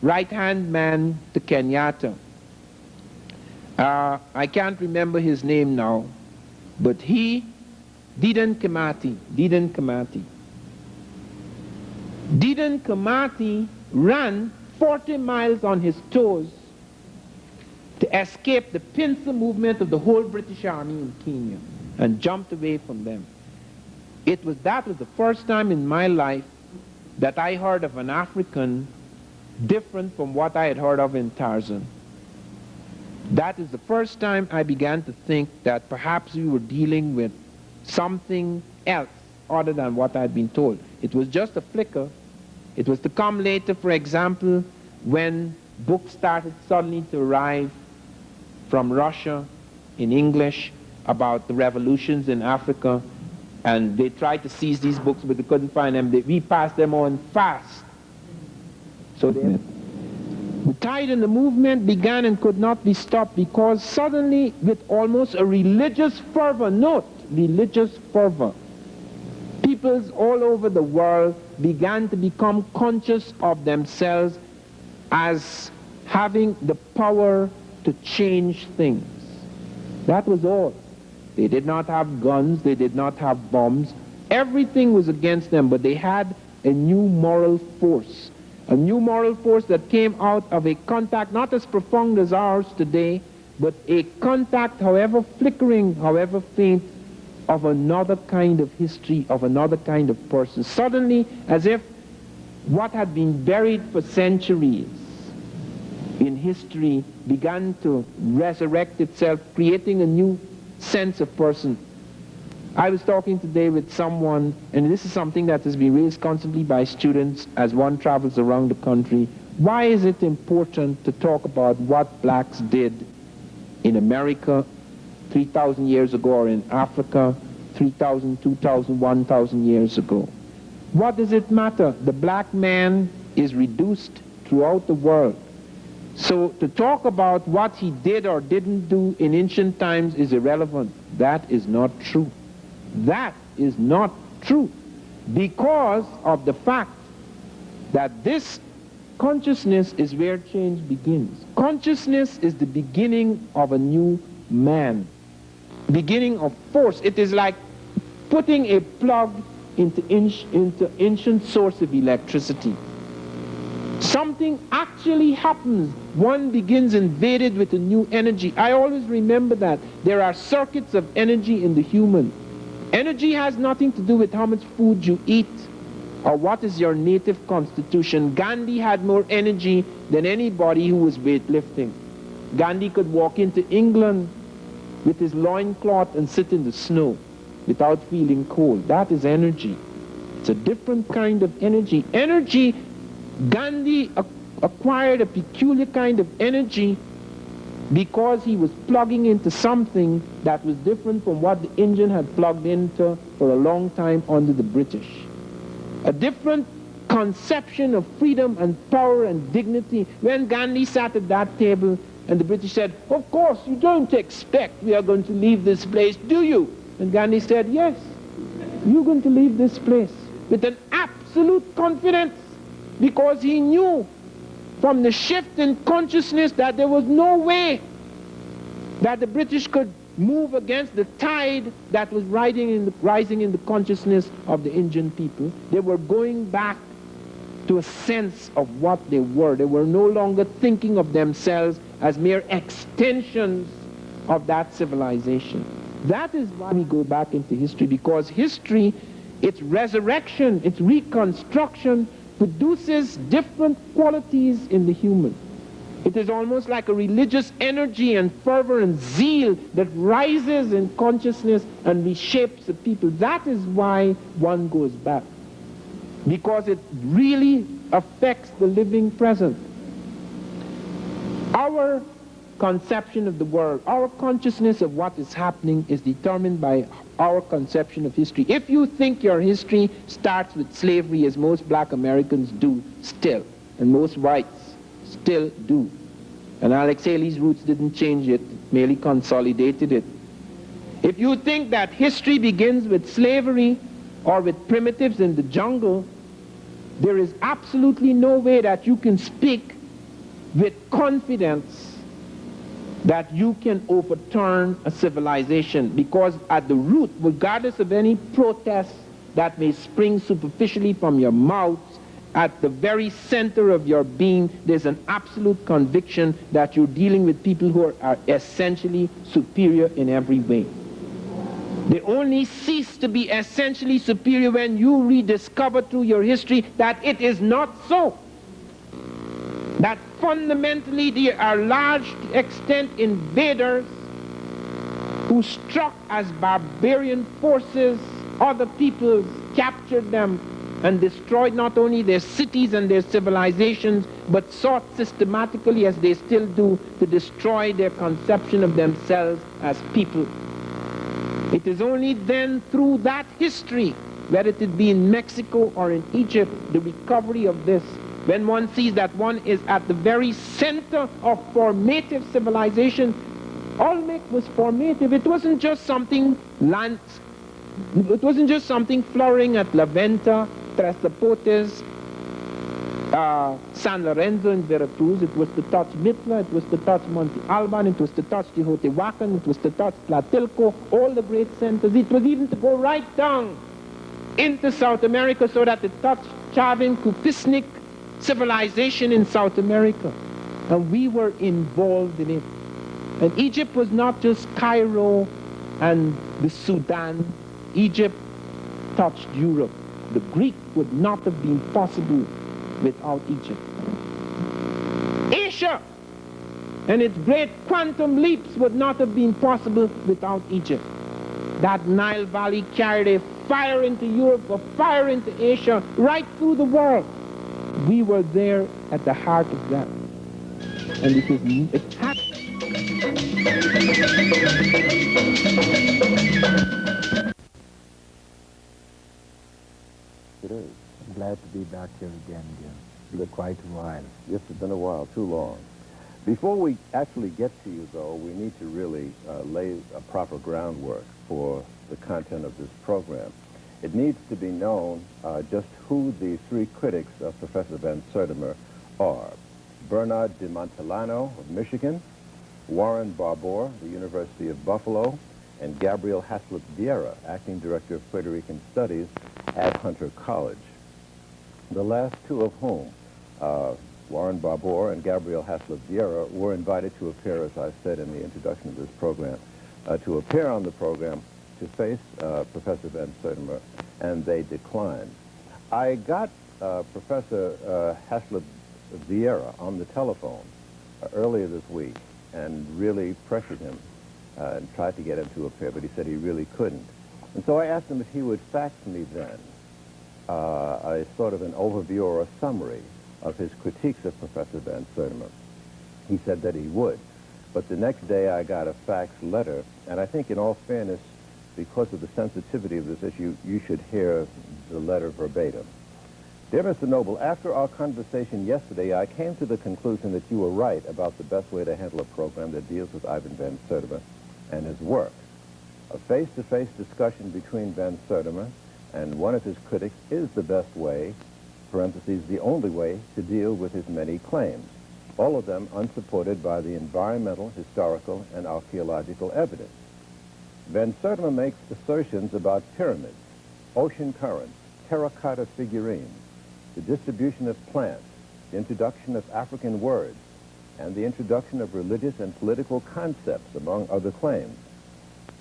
right-hand man to Kenyatta. I can't remember his name now, but he, Dedan Kimathi ran 40 miles on his toes to escape the pincer movement of the whole British Army in Kenya and jumped away from them. That was the first time in my life that I heard of an African different from what I had heard of in Tarzan. That is the first time I began to think that perhaps we were dealing with something else other than what I had been told. It was just a flicker. It was to come later, for example, when books started suddenly to arrive from Russia in English about the revolutions in Africa, and they tried to seize these books, but they couldn't find them. We passed them on fast. So the tide and the movement began and could not be stopped, because suddenly, with almost a religious fervor, note, religious fervor, peoples all over the world began to become conscious of themselves as having the power to change things. That was all. They did not have guns, they did not have bombs. Everything was against them, but they had a new moral force. A new moral force that came out of a contact not as profound as ours today, but a contact, however flickering, however faint, of another kind of history, of another kind of person. Suddenly, as if what had been buried for centuries in history began to resurrect itself, creating a new sense of person. I was talking today with someone, and this is something that has been raised constantly by students as one travels around the country. Why is it important to talk about what blacks did in America 3,000 years ago, or in Africa 3,000, 2,000, 1,000 years ago? What does it matter? The black man is reduced throughout the world. So to talk about what he did or didn't do in ancient times is irrelevant. That is not true. That is not true, because of the fact that this consciousness is where change begins. Consciousness is the beginning of a new man, beginning of force. It is like putting a plug into ancient source of electricity. Something actually happens. One begins invaded with a new energy. I always remember that there are circuits of energy in the human. Energy has nothing to do with how much food you eat or what is your native constitution. Gandhi had more energy than anybody who was weightlifting. Gandhi could walk into England with his loincloth and sit in the snow without feeling cold. That is energy. It's a different kind of energy. Energy, Gandhi acquired a peculiar kind of energy because he was plugging into something that was different from what the Indian had plugged into for a long time under the British. A different conception of freedom and power and dignity. When Gandhi sat at that table and the British said, "Of course, you don't expect we are going to leave this place, do you?" And Gandhi said, "Yes, you're going to leave this place," with an absolute confidence, because he knew from the shift in consciousness that there was no way that the British could move against the tide that was rising in the consciousness of the Indian people. They were going back to a sense of what they were. They were no longer thinking of themselves as mere extensions of that civilization. That is why we go back into history, because history, its resurrection, its reconstruction, produces different qualities in the human. It is almost like a religious energy and fervor and zeal that rises in consciousness and reshapes the people. That is why one goes back, because it really affects the living present. Our conception of the world, our consciousness of what is happening is determined by our conception of history. If you think your history starts with slavery, as most black Americans do still, and most whites still do, and Alex Haley's roots didn't change it, merely consolidated it. If you think that history begins with slavery or with primitives in the jungle, there is absolutely no way that you can speak with confidence that you can overturn a civilization, because at the root, regardless of any protest that may spring superficially from your mouth, at the very center of your being, there's an absolute conviction that you're dealing with people who are essentially superior in every way. They only cease to be essentially superior when you rediscover through your history that it is not so. That fundamentally there are large extent invaders who struck as barbarian forces Other peoples captured them and destroyed not only their cities and their civilizations, but sought systematically, as they still do, to destroy their conception of themselves as people. It is only then through that history, whether it be in Mexico or in Egypt, the recovery of this, when one sees that one is at the very center of formative civilization. Olmec was formative. It wasn't just something it wasn't just something flowering at La Venta, Tres Zapotes, San Lorenzo in Veracruz. It was to touch Mitla, it was to touch Monte Alban, it was to touch Teotihuacan, it was to touch Tlatilco, all the great centers. It was even to go right down into South America so that it touched Chavin, Kupisnik civilization in South America. And we were involved in it. And Egypt was not just Cairo and the Sudan. Egypt touched Europe. The Greek would not have been possible without Egypt. Asia and its great quantum leaps would not have been possible without Egypt. That Nile Valley carried a fire into Europe, a fire into Asia, right through the world. We were there at the heart of that. And it had. It is. I'm glad to be back here again, Jim. It's been quite a while. Yes, it's been a while, too long. Before we actually get to you, though, we need to really lay a proper groundwork for the content of this program. It needs to be known just who the three critics of Professor Van Sertimer are. Bernard de Montellano of Michigan, Warren Barbour, the University of Buffalo, and Gabriel Haslip Vieira, acting director of Puerto Rican Studies at Hunter College. The last two of whom, Warren Barbour and Gabriel Haslip Vieira, were invited to appear, as I said in the introduction of this program, to appear on the program to face Professor Van Sertimer, and they declined. I got Professor Haslip Vieira on the telephone earlier this week and really pressured him and tried to get him to appear, but he said he really couldn't. And so I asked him if he would fax me then a sort of an overview or a summary of his critiques of Professor Van Sertimer. He said that he would. But the next day I got a fax letter, and I think in all fairness, because of the sensitivity of this issue, you should hear the letter verbatim. Dear Mr. Noble, after our conversation yesterday, I came to the conclusion that you were right about the best way to handle a program that deals with Ivan Van Sertimer and his work. A face-to-face discussion between Van Sertimer and one of his critics is the best way, parentheses, the only way, to deal with his many claims, all of them unsupported by the environmental, historical, and archaeological evidence. Van Sertimer makes assertions about pyramids, ocean currents, terracotta figurines, the distribution of plants, the introduction of African words, and the introduction of religious and political concepts, among other claims.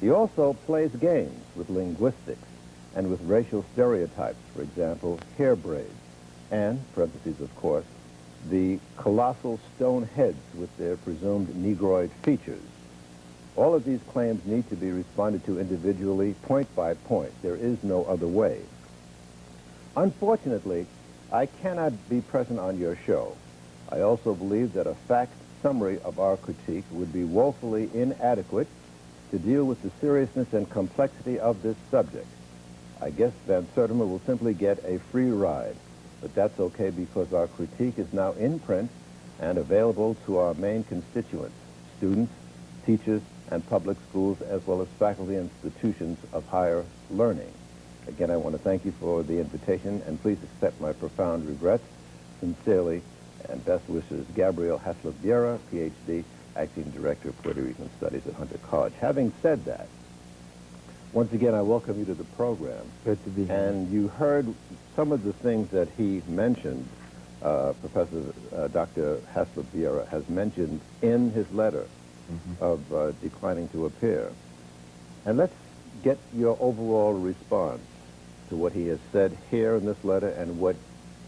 He also plays games with linguistics and with racial stereotypes, for example, hair braids, and, parentheses of course, the colossal stone heads with their presumed Negroid features. All of these claims need to be responded to individually, point by point. There is no other way. Unfortunately, I cannot be present on your show. I also believe that a fact summary of our critique would be woefully inadequate to deal with the seriousness and complexity of this subject. I guess Van Sertimer will simply get a free ride, but that's okay because our critique is now in print and available to our main constituents, students, teachers, and public schools, as well as faculty institutions of higher learning. Again, I want to thank you for the invitation, and please accept my profound regrets. Sincerely, and best wishes, Gabriel Haslip Vieira, Ph.D., Acting Director of Puerto Rican Studies at Hunter College. Having said that, once again, I welcome you to the program. Good to be here. And you heard some of the things that he mentioned, Professor Dr. Haslip Vieira has mentioned in his letter of declining to appear. And let's get your overall response to what he has said here in this letter and what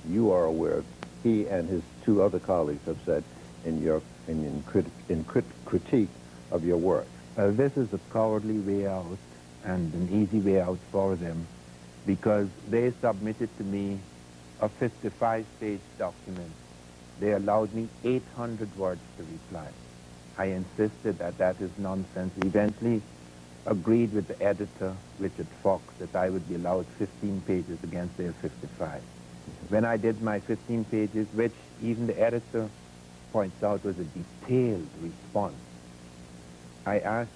you are aware of he and his two other colleagues have said in your critique of your work. This is a cowardly way out and an easy way out for them because they submitted to me a 55-page document. They allowed me 800 words to reply. I insisted that that is nonsense. Eventually agreed with the editor, Richard Fox, that I would be allowed 15 pages against their 55. When I did my 15 pages, which even the editor points out was a detailed response, I asked,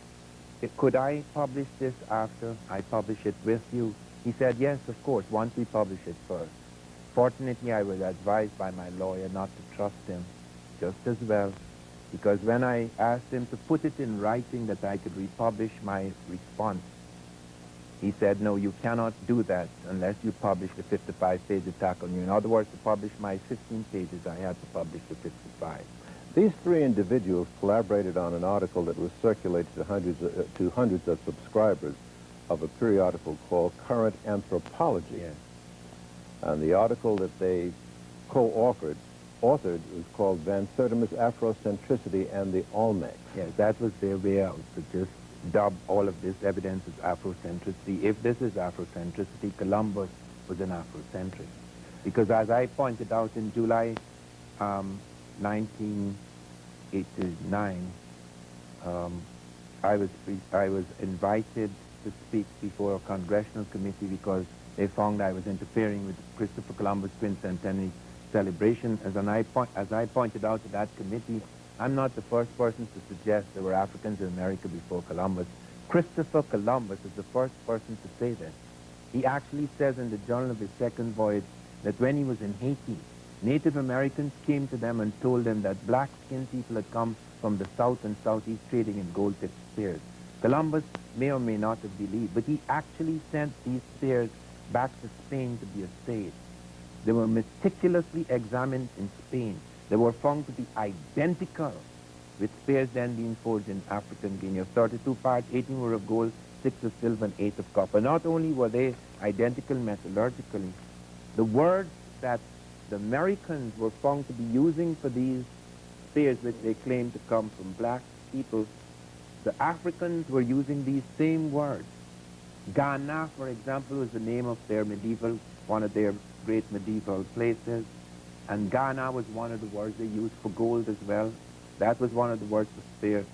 could I publish this after I publish it with you? He said, yes, of course, once we publish it first. Fortunately, I was advised by my lawyer not to trust him just as well, because when I asked him to put it in writing that I could republish my response, he said, no, you cannot do that unless you publish the 55-page attack on you. In other words, to publish my 15 pages, I had to publish the 55. These three individuals collaborated on an article that was circulated to hundreds of subscribers of a periodical called Current Anthropology. Yes. And the article that they co-authored was called Van Sertima's Afrocentricity and the Olmecs. Yes, that was their way out, to just dub all of this evidence as Afrocentricity. If this is Afrocentricity, Columbus was an Afrocentric. Because as I pointed out in July 1989, I was invited to speak before a congressional committee because they found I was interfering with Christopher Columbus' quincentenary celebration. As I pointed out to that committee, I'm not the first person to suggest there were Africans in America before Columbus. Christopher Columbus is the first person to say this. He actually says in the journal of his second voyage that when he was in Haiti, Native Americans came to them and told them that black-skinned people had come from the south and southeast trading in gold-tipped spears. Columbus may or may not have believed, but he actually sent these spears back to Spain to be assayed. They were meticulously examined in Spain. They were found to be identical with spears then being forged in African Guinea. Of 32 parts, 18 were of gold, 6 of silver, and 8 of copper. Not only were they identical metallurgically, the words that the Americans were found to be using for these spears, which they claimed to come from black people, the Africans were using these same words. Ghana, for example, was the name of their one of their great medieval places, and Ghana was one of the words they used for gold as well. That was one of the words for spear.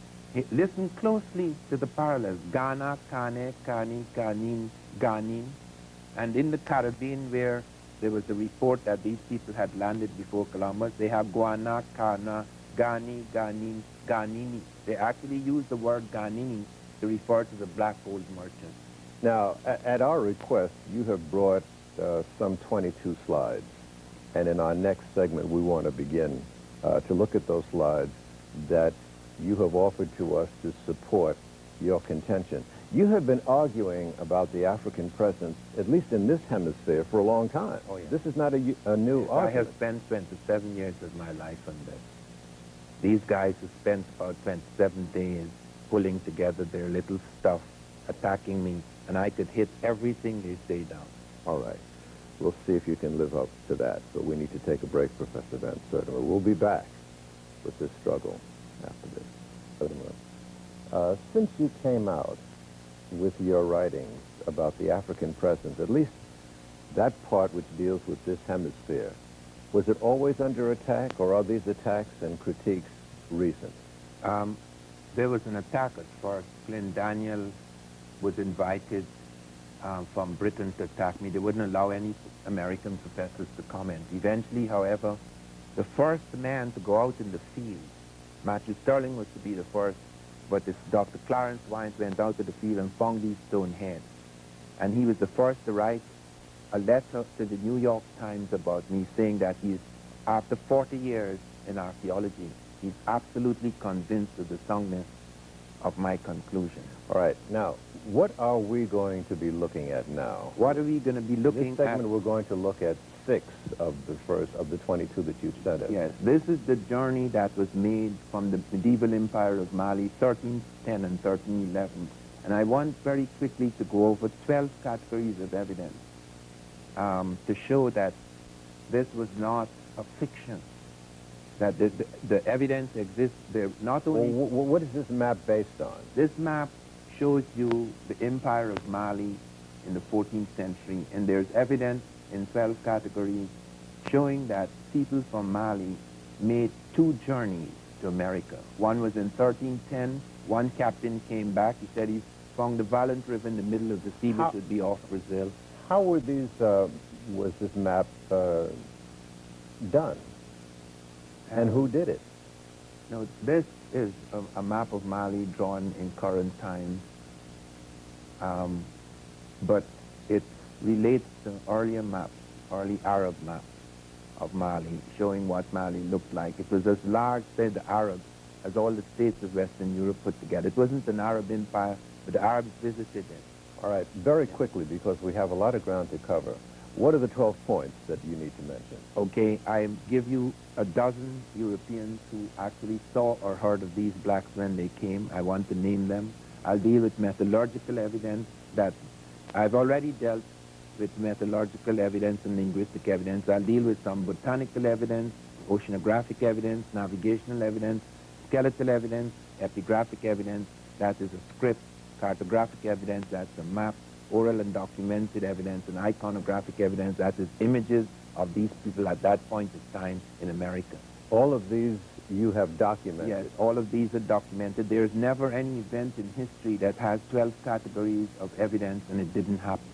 Listen closely to the parallels. Ghana, Kane, Kani, Ganin, Ganin. And in the Caribbean, where there was a report that these people had landed before Columbus, they have Guana, Kana, Gani, Ganin, Ganini. They actually use the word Ganini to refer to the black gold merchants. Now, at our request, you have brought some 22 slides. And in our next segment, we want to begin to look at those slides that you have offered to us to support your contention. You have been arguing about the African presence, at least in this hemisphere, for a long time. Oh, yeah. This is not a new argument. I have spent 27 years of my life on this. These guys have spent about 27 days pulling together their little stuff, attacking me, and I could hit everything they say down. All right. We'll see if you can live up to that. But we need to take a break, Professor Van Sertima. We'll be back with this struggle after this. Since you came out with your writings about the African presence, at least that part which deals with this hemisphere, was it always under attack, or are these attacks and critiques recent? There was an attack at first. Glenn Daniel was invited from Britain to attack me. They wouldn't allow any American professors to comment. Eventually, however, the first man to go out in the field, Matthew Sterling was to be the first, but this Dr. Clarence Wines went out to the field and found these stone heads. And he was the first to write a letter to the New York Times about me, saying that he's, after 40 years in archaeology, he's absolutely convinced of the soundness of my conclusion. All right. Now, what are we going to be looking at now? What are we going to be looking at? In this segment, we're going to look at 6 of the 22 that you've sent us. Yes, this is the journey that was made from the medieval empire of Mali, 1310 and 1311. And I want very quickly to go over 12 categories of evidence to show that this was not a fiction, that the evidence exists there. Not only... What is this map based on? This map shows you the empire of Mali in the 14th century, and there's evidence in 12 categories showing that people from Mali made 2 journeys to America. One was in 1310. One captain came back. He said he found the Valent River in the middle of the sea, which would be off Brazil. How were these, was this map done? And who did it? Now, this is a map of Mali drawn in current times, but it relates to earlier maps, early Arab maps of Mali, showing what Mali looked like. It was as large, say, the Arabs, as all the states of Western Europe put together. It wasn't an Arab empire, but the Arabs visited it. All right, very quickly, because we have a lot of ground to cover. What are the 12 points that you need to mention? Okay, I give you a dozen Europeans who actually saw or heard of these blacks when they came. I want to name them. I'll deal with metallurgical evidence that I've already dealt with metallurgical evidence and linguistic evidence. I'll deal with some botanical evidence, oceanographic evidence, navigational evidence, skeletal evidence, epigraphic evidence, that is a script, cartographic evidence, that's a map, oral and documented evidence, and iconographic evidence, that is images of these people at that point in time in America. All of these you have documented? Yes, all of these are documented. There's never any event in history that has 12 categories of evidence and it didn't happen.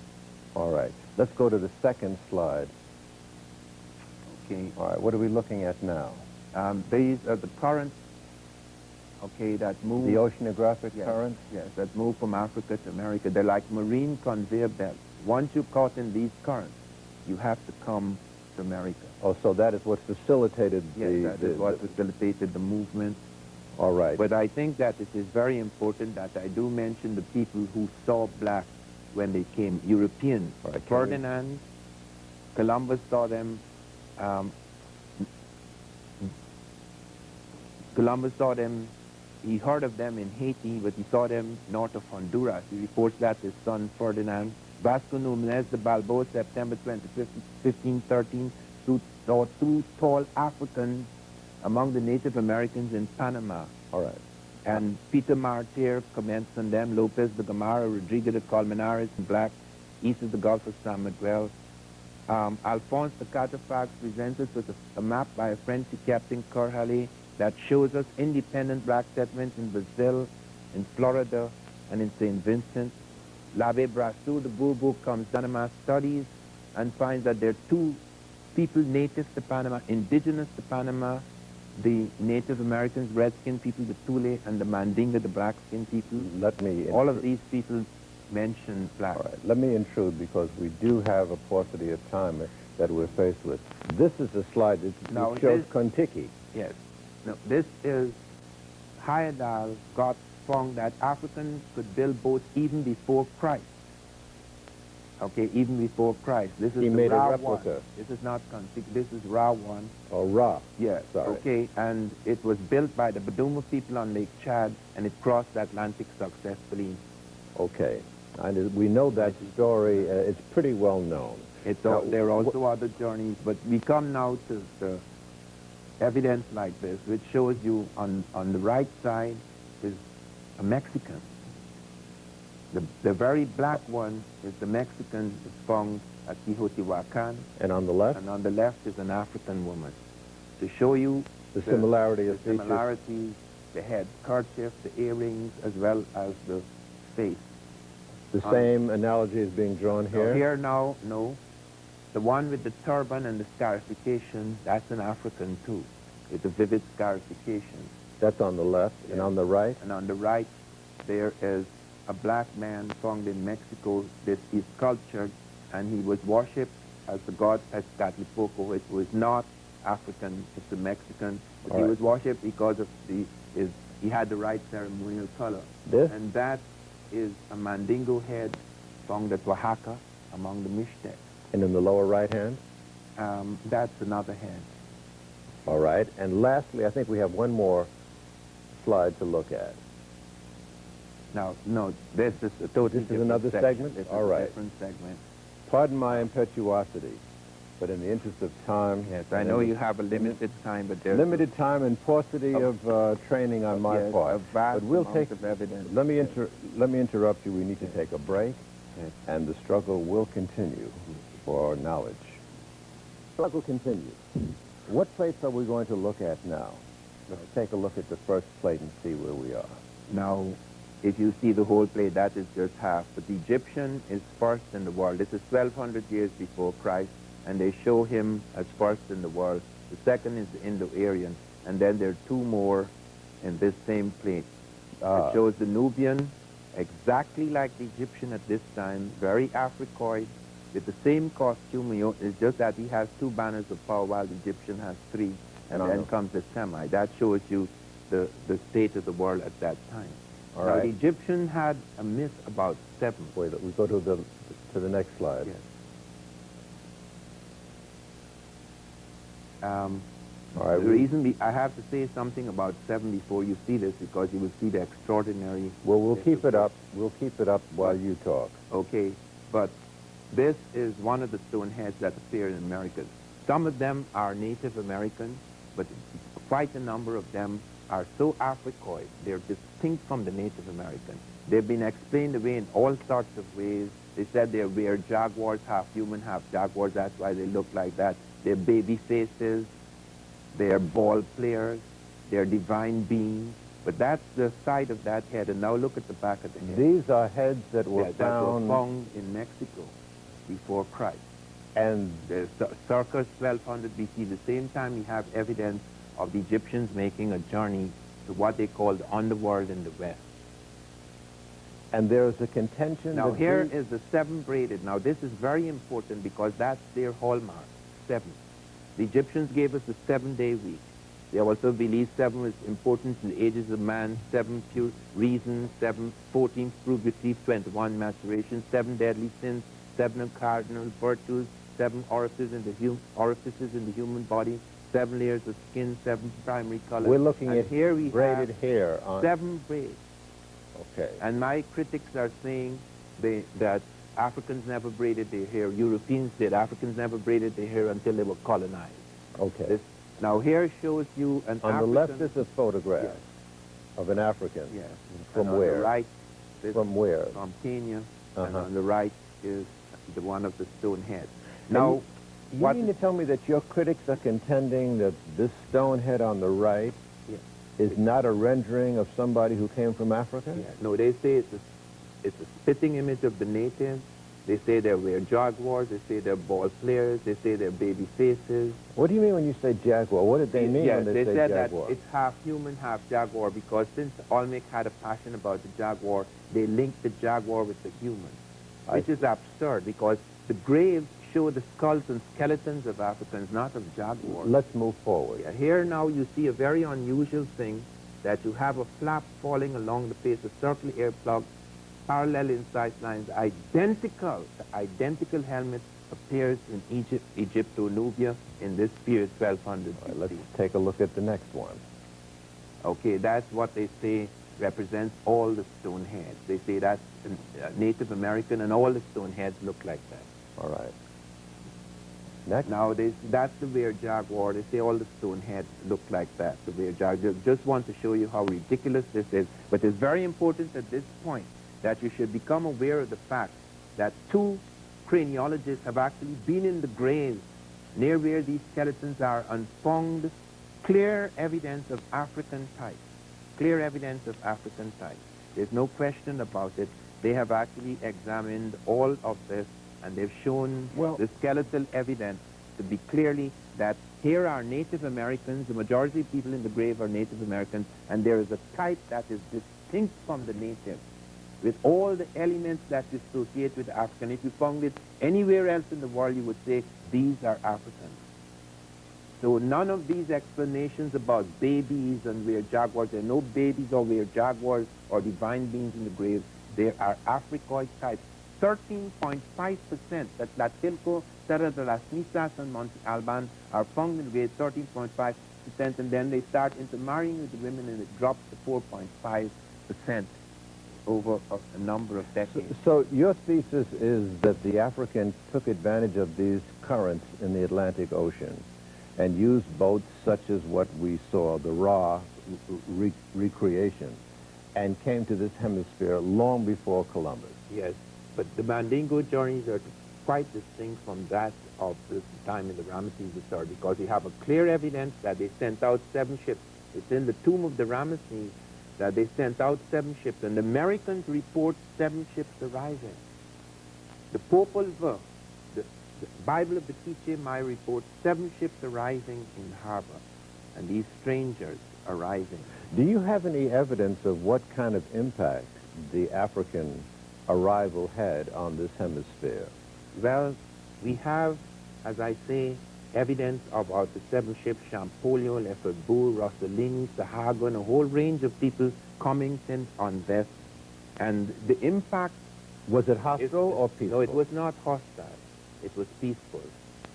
All right. Let's go to the second slide. Okay. All right, what are we looking at now? These are the currents, okay, that move. The oceanographic yes, currents? Yes, that move from Africa to America. They're like marine conveyor belts. Once you're caught in these currents, you have to come to America. Oh, so that is what facilitated yes, that is what facilitated the movement. All right. But I think that it is very important that I do mention the people who saw blacks when they came, Europeans. Right, Ferdinand, Columbus saw them, he heard of them in Haiti, but he saw them north of Honduras. He reports that to his son Ferdinand. Vasco Núñez de Balboa, September 25, 1513, saw 2 tall Africans among the Native Americans in Panama. All right. And Peter Martyr comments on them, Lopez de Gamara, Rodrigo de Colmenares, and black, east of the Gulf of San Miguel. Alphonse de Catafax presents us with a map by a French Captain Corhale that shows us independent black settlements in Brazil, in Florida, and in St. Vincent. L'Abbé Brasseur de Bourbourg comes down Panama, studies, and finds that there are 2 people native to Panama, indigenous to Panama, the Native Americans, red-skinned people, the Tule, and the Mandinga, the black-skinned people. All of these people mention black. All right. Let me intrude because we do have a paucity of time that we're faced with. This is a slide that shows Kontiki. Yes. No, this is Heyerdahl got found that Africans could build boats even before Christ. Okay, even before Christ. This is he the made Ra a replica. One. This is not Kontiki. This is Ra 1. Oh, Ra. Yes. Sorry. Okay, and it was built by the Baduma people on Lake Chad, and it crossed the Atlantic successfully. Okay. And we know that story. It's pretty well known. There are also other journeys, but we come now to the evidence like this, which shows you on the right side is a Mexican. The very black one is the Mexican is found at Teotihuacan. And on the left? And on the left is an African woman. To show you the similarity of features. Similarities, the head kerchief, the earrings, as well as the face. The same analogy is being drawn here? So here now, no. The one with the turban and the scarification, that's an African too, with a vivid scarification. That's on the left. Yes. And on the right? And on the right, there is a black man found in Mexico. This is sculptured, and he was worshipped as the god Azcatlipoco. It was not African, it's a Mexican. But he was worshipped because of he had the right ceremonial color. This? And that is a Mandingo head found at Oaxaca among the Mixtecs. And in the lower right hand? That's another head. All right. And lastly, I think we have one more slide to look at. No, this is a totally This is another segment? This All is right. a different segment. Pardon my impetuosity, but in the interest of time... Yes, I know you have a limited time, but there's... Limited time and paucity of training on my part. A vast but we'll amount take of evidence. Let me interrupt you. We need to take a break. Yes. And the struggle will continue for knowledge. Struggle continues. What plates are we going to look at now? Let's take a look at the first plate and see where we are. Now, if you see the whole plate, that is just half. But the Egyptian is first in the world. This is 1,200 years before Christ, and they show him as first in the world. The second is the Indo-Aryan, and then there are two more in this same plate. It shows the Nubian, exactly like the Egyptian at this time, very Africoid, with the same costume. It's just that he has two banners of power while the Egyptian has three, and then comes the Semite. That shows you the state of the world at that time. All now, right. the Egyptian had a myth about seven. Wait, we go to the next slide. Yes. All right. The reason I have to say something about seven before you see this, because you will see the extraordinary... Well, we'll keep it up. We'll keep it up while you talk. Okay, but this is one of the stone heads that appear in America. Some of them are Native American, but quite a number of them are so Africoid. They're distinct from the Native American. They've been explained away in all sorts of ways. They said they were jaguars, half human, half jaguars. That's why they look like that. They're baby faces. They're ball players. They're divine beings. But that's the side of that head. And now look at the back of the head. These are heads that were found in Mexico before Christ. And the circa 1200 BC, the same time, you have evidence of the Egyptians making a journey to what they call the underworld in the West. And there's a contention now that here is the seven braided. Now this is very important because that's their hallmark, seven. The Egyptians gave us a 7-day week. They also believed seven was important in the ages of man, 7 pure reason, 7 14 proved belief, 21 maturation, 7 deadly sins, 7 of cardinal virtues, 7 orifices in the human body, 7 layers of skin, 7 primary colors. We're looking and at here we braided have hair on 7 braids. Okay. And my critics are saying that Africans never braided their hair. Europeans did. Africans never braided their hair until they were colonized. Okay. Now here shows you an on African... the left is a photograph of an African. Yes. From and where? On the right, from where? From Kenya. And on the right is the one of the stone head. Now, you mean to tell me that your critics are contending that this stone head on the right is not a rendering of somebody who came from Africa? Yeah. No, they say it's a spitting image of the natives. They say they wear jaguars. They say they're ball players. They say they're baby faces. What do you mean when you say jaguar? What did they mean when they say said jaguar? That it's half human, half jaguar, because since Olmec had a passion about the jaguar, they linked the jaguar with the human, which is absurd because the graves show the skulls and skeletons of Africans, not of jaguars. Let's move forward. Yeah, here now you see a very unusual thing, that you have a flap falling along the face, a circle air plug, parallel incise lines, identical. The identical helmet appears in Egypt, Egypto-Nubia in this period, 1200 BC. Right, let's take a look at the next one. Okay, that's what they say represents all the stone heads. They say that's Native American, and all the stone heads look like that. All right. Next. Now, that's the weird jaguar. They say all the stone heads look like that, the weird jaguar. Just want to show you how ridiculous this is. But it's very important at this point that you should become aware of the fact that 2 craniologists have actually been in the graves near where these skeletons are and found clear evidence of African type. Clear evidence of African type. There's no question about it. They have actually examined all of this, and they've shown the skeletal evidence to be clearly that here are Native Americans. The majority of people in the grave are Native Americans, and there is a type that is distinct from the native, with all the elements that you associate with African. If you found it anywhere else in the world, you would say, these are Africans. So none of these explanations about babies and weird jaguars, there are no babies or weird jaguars or divine beings in the grave. There are Africoid types. 13.5%, that Latilco, Serra de las Misas, and Monte Alban are found in the grave, 13.5%, and then they start intermarrying with the women, and it drops to 4.5%. over a number of decades. So your thesis is that the Africans took advantage of these currents in the Atlantic Ocean and used boats such as what we saw, the raw recreation, and came to this hemisphere long before Columbus. Yes. But the Mandingo journeys are quite distinct from that of the time in the Ramesses III, because we have a clear evidence that they sent out 7 ships. It's in the tomb of the Ramesses that they sent out 7 ships, and the Americans report 7 ships arriving. The Popol Vuh, the Bible of the Kichimai, reports 7 ships arriving in harbor, and these strangers arriving. Do you have any evidence of what kind of impact the African arrival had on this hemisphere? Well, we have, as I say, evidence about the 7 ships, Champolio, Lefebvre, Rosselini, Sahagun, a whole range of people coming since on this. And the impact... Was it hostile or peaceful? No, it was not hostile. It was peaceful.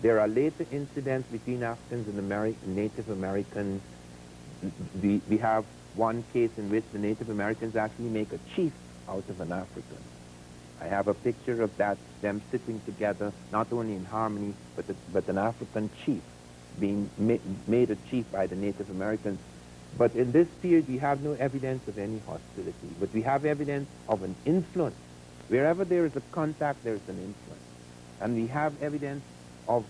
There are later incidents between Africans and Native Americans. We have one case in which the Native Americans actually make a chief out of an African. I have a picture of that, them sitting together, not only in harmony, but an African chief being made a chief by the Native Americans. But in this period, we have no evidence of any hostility, but we have evidence of an influence. Wherever there is a contact, there is an influence. And we have evidence of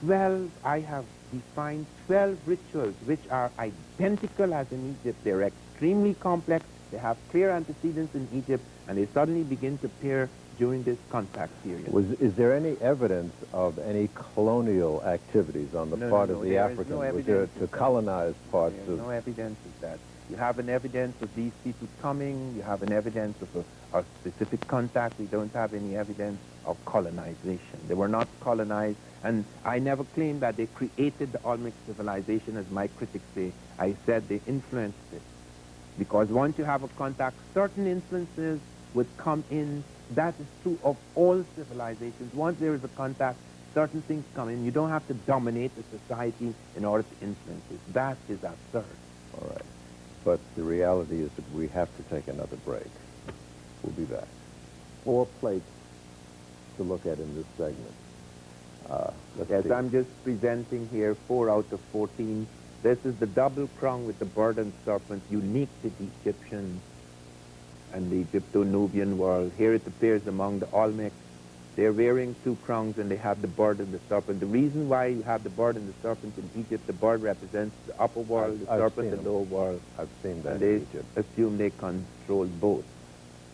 12, I have defined 12 rituals which are identical as in Egypt. They're extremely complex. They have clear antecedents in Egypt, and they suddenly begin to appear during this contact period. Is there any evidence of any colonial activities on the part of the Africans? Was there to colonize parts of... no evidence of that. You have an evidence of these people coming. You have an evidence of a specific contact. We don't have any evidence of colonization. They were not colonized, and I never claimed that they created the Olmec civilization, as my critics say. I said they influenced it. Because once you have a contact, certain influences would come in. That is true of all civilizations. Once there is a contact, certain things come in. You don't have to dominate the society in order to influence it. That is absurd. All right. But the reality is that we have to take another break. We'll be back. 4 plates to look at in this segment. Yes, I'm just presenting here 4 out of 14. This is the double crown with the bird and serpent, unique to the Egyptian and the Egypto-Nubian world. Here it appears among the Olmecs. They're wearing 2 crowns, and they have the bird and the serpent. The reason why you have the bird and the serpent in Egypt, the bird represents the upper world, the serpent the lower world. I've seen that and in they Egypt. assume they control both.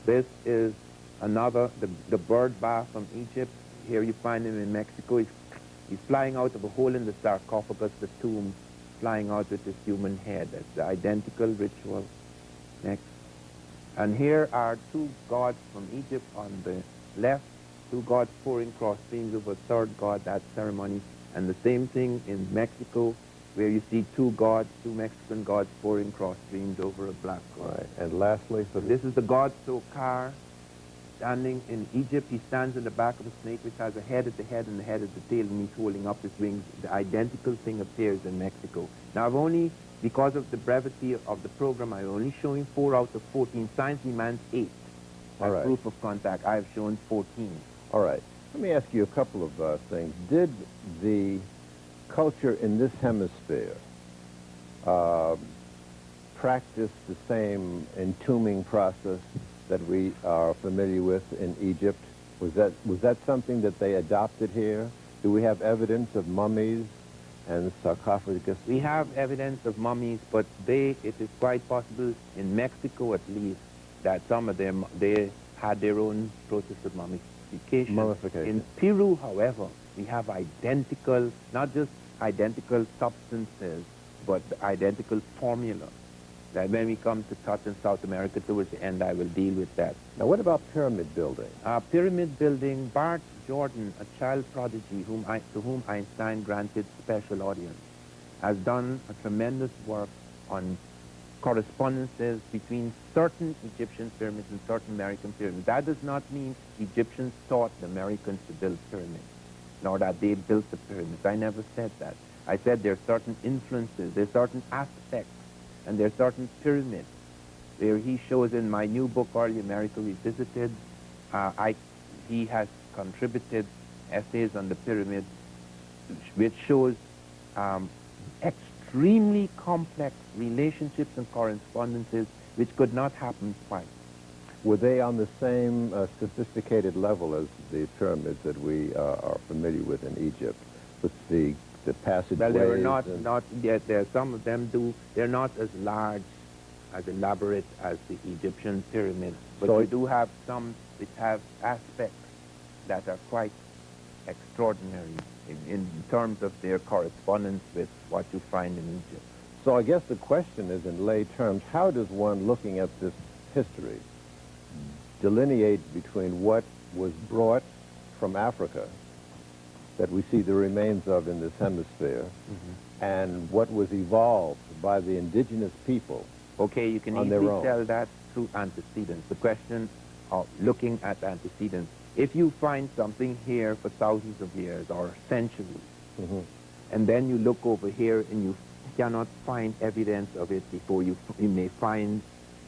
This is another, the bird bath from Egypt. Here you find him in Mexico. He's flying out of a hole in the sarcophagus, the tomb, flying out with his human head. That's the identical ritual. Next. And here are 2 gods from Egypt on the left, 2 gods pouring cross streams over a 3rd god, that ceremony. And the same thing in Mexico, where you see 2 gods, 2 Mexican gods pouring cross streams over a black god. Right. And lastly, so this is the god Sokar, standing in Egypt. He stands in the back of a snake which has a head at the head and the head at the tail, and he's holding up his wings. The identical thing appears in Mexico. Now I've only, because of the brevity of the program, I'm only showing 4 out of 14. Science demands 8 as proof of contact. I've shown 14. All right. Let me ask you a couple of things. Did the culture in this hemisphere practice the same entombing process that we are familiar with in Egypt? Was that something that they adopted here? Do we have evidence of mummies and sarcophagus? We have evidence of mummies, but it is quite possible in Mexico at least that some of them, they had their own process of mummification. In Peru, however, we have identical, not just identical substances, but identical formula. That when we come to touch in South America towards the end, I will deal with that. Now, what about pyramid building? Pyramid building, Bart Jordan, a child prodigy to whom Einstein granted special audience, has done a tremendous work on correspondences between certain Egyptian pyramids and certain American pyramids. That does not mean Egyptians taught the Americans to build pyramids, nor that they built the pyramids. I never said that. I said there are certain influences, there are certain aspects, and there are certain pyramids where he shows in my new book, Early America Revisited, he has contributed essays on the pyramid, which shows extremely complex relationships and correspondences which could not happen twice. Were they on the same sophisticated level as the pyramids that we are familiar with in Egypt, with the passageways? Well, they were not yet. There, some of them do. They're not as large, as elaborate as the Egyptian pyramids, but So we do have some which have aspects that are quite extraordinary in terms of their correspondence with what you find in Egypt. So I guess the question is, in lay terms, how does one, looking at this history, delineate between what was brought from Africa that we see the remains of in this hemisphere and what was evolved by the indigenous people? Okay, you can on easily their own? tell that through antecedents. The question of looking at antecedents. If you find something here for thousands of years or centuries, and then you look over here and you cannot find evidence of it before you may find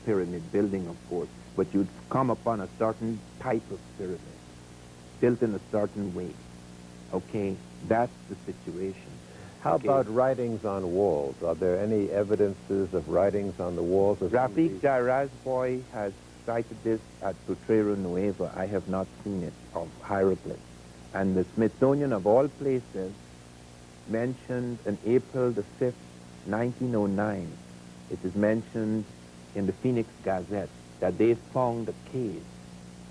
pyramid building, of course, but you'd come upon a certain type of pyramid built in a certain way. Okay, that's the situation. How about writings on walls? Are there any evidences of writings on the walls of Rafik Jarazboy has cited this at Potrero Nueva. I have not seen it, of hieroglyphs. And the Smithsonian, of all places, mentioned on April the 5th, 1909, it is mentioned in the Phoenix Gazette that they found a cave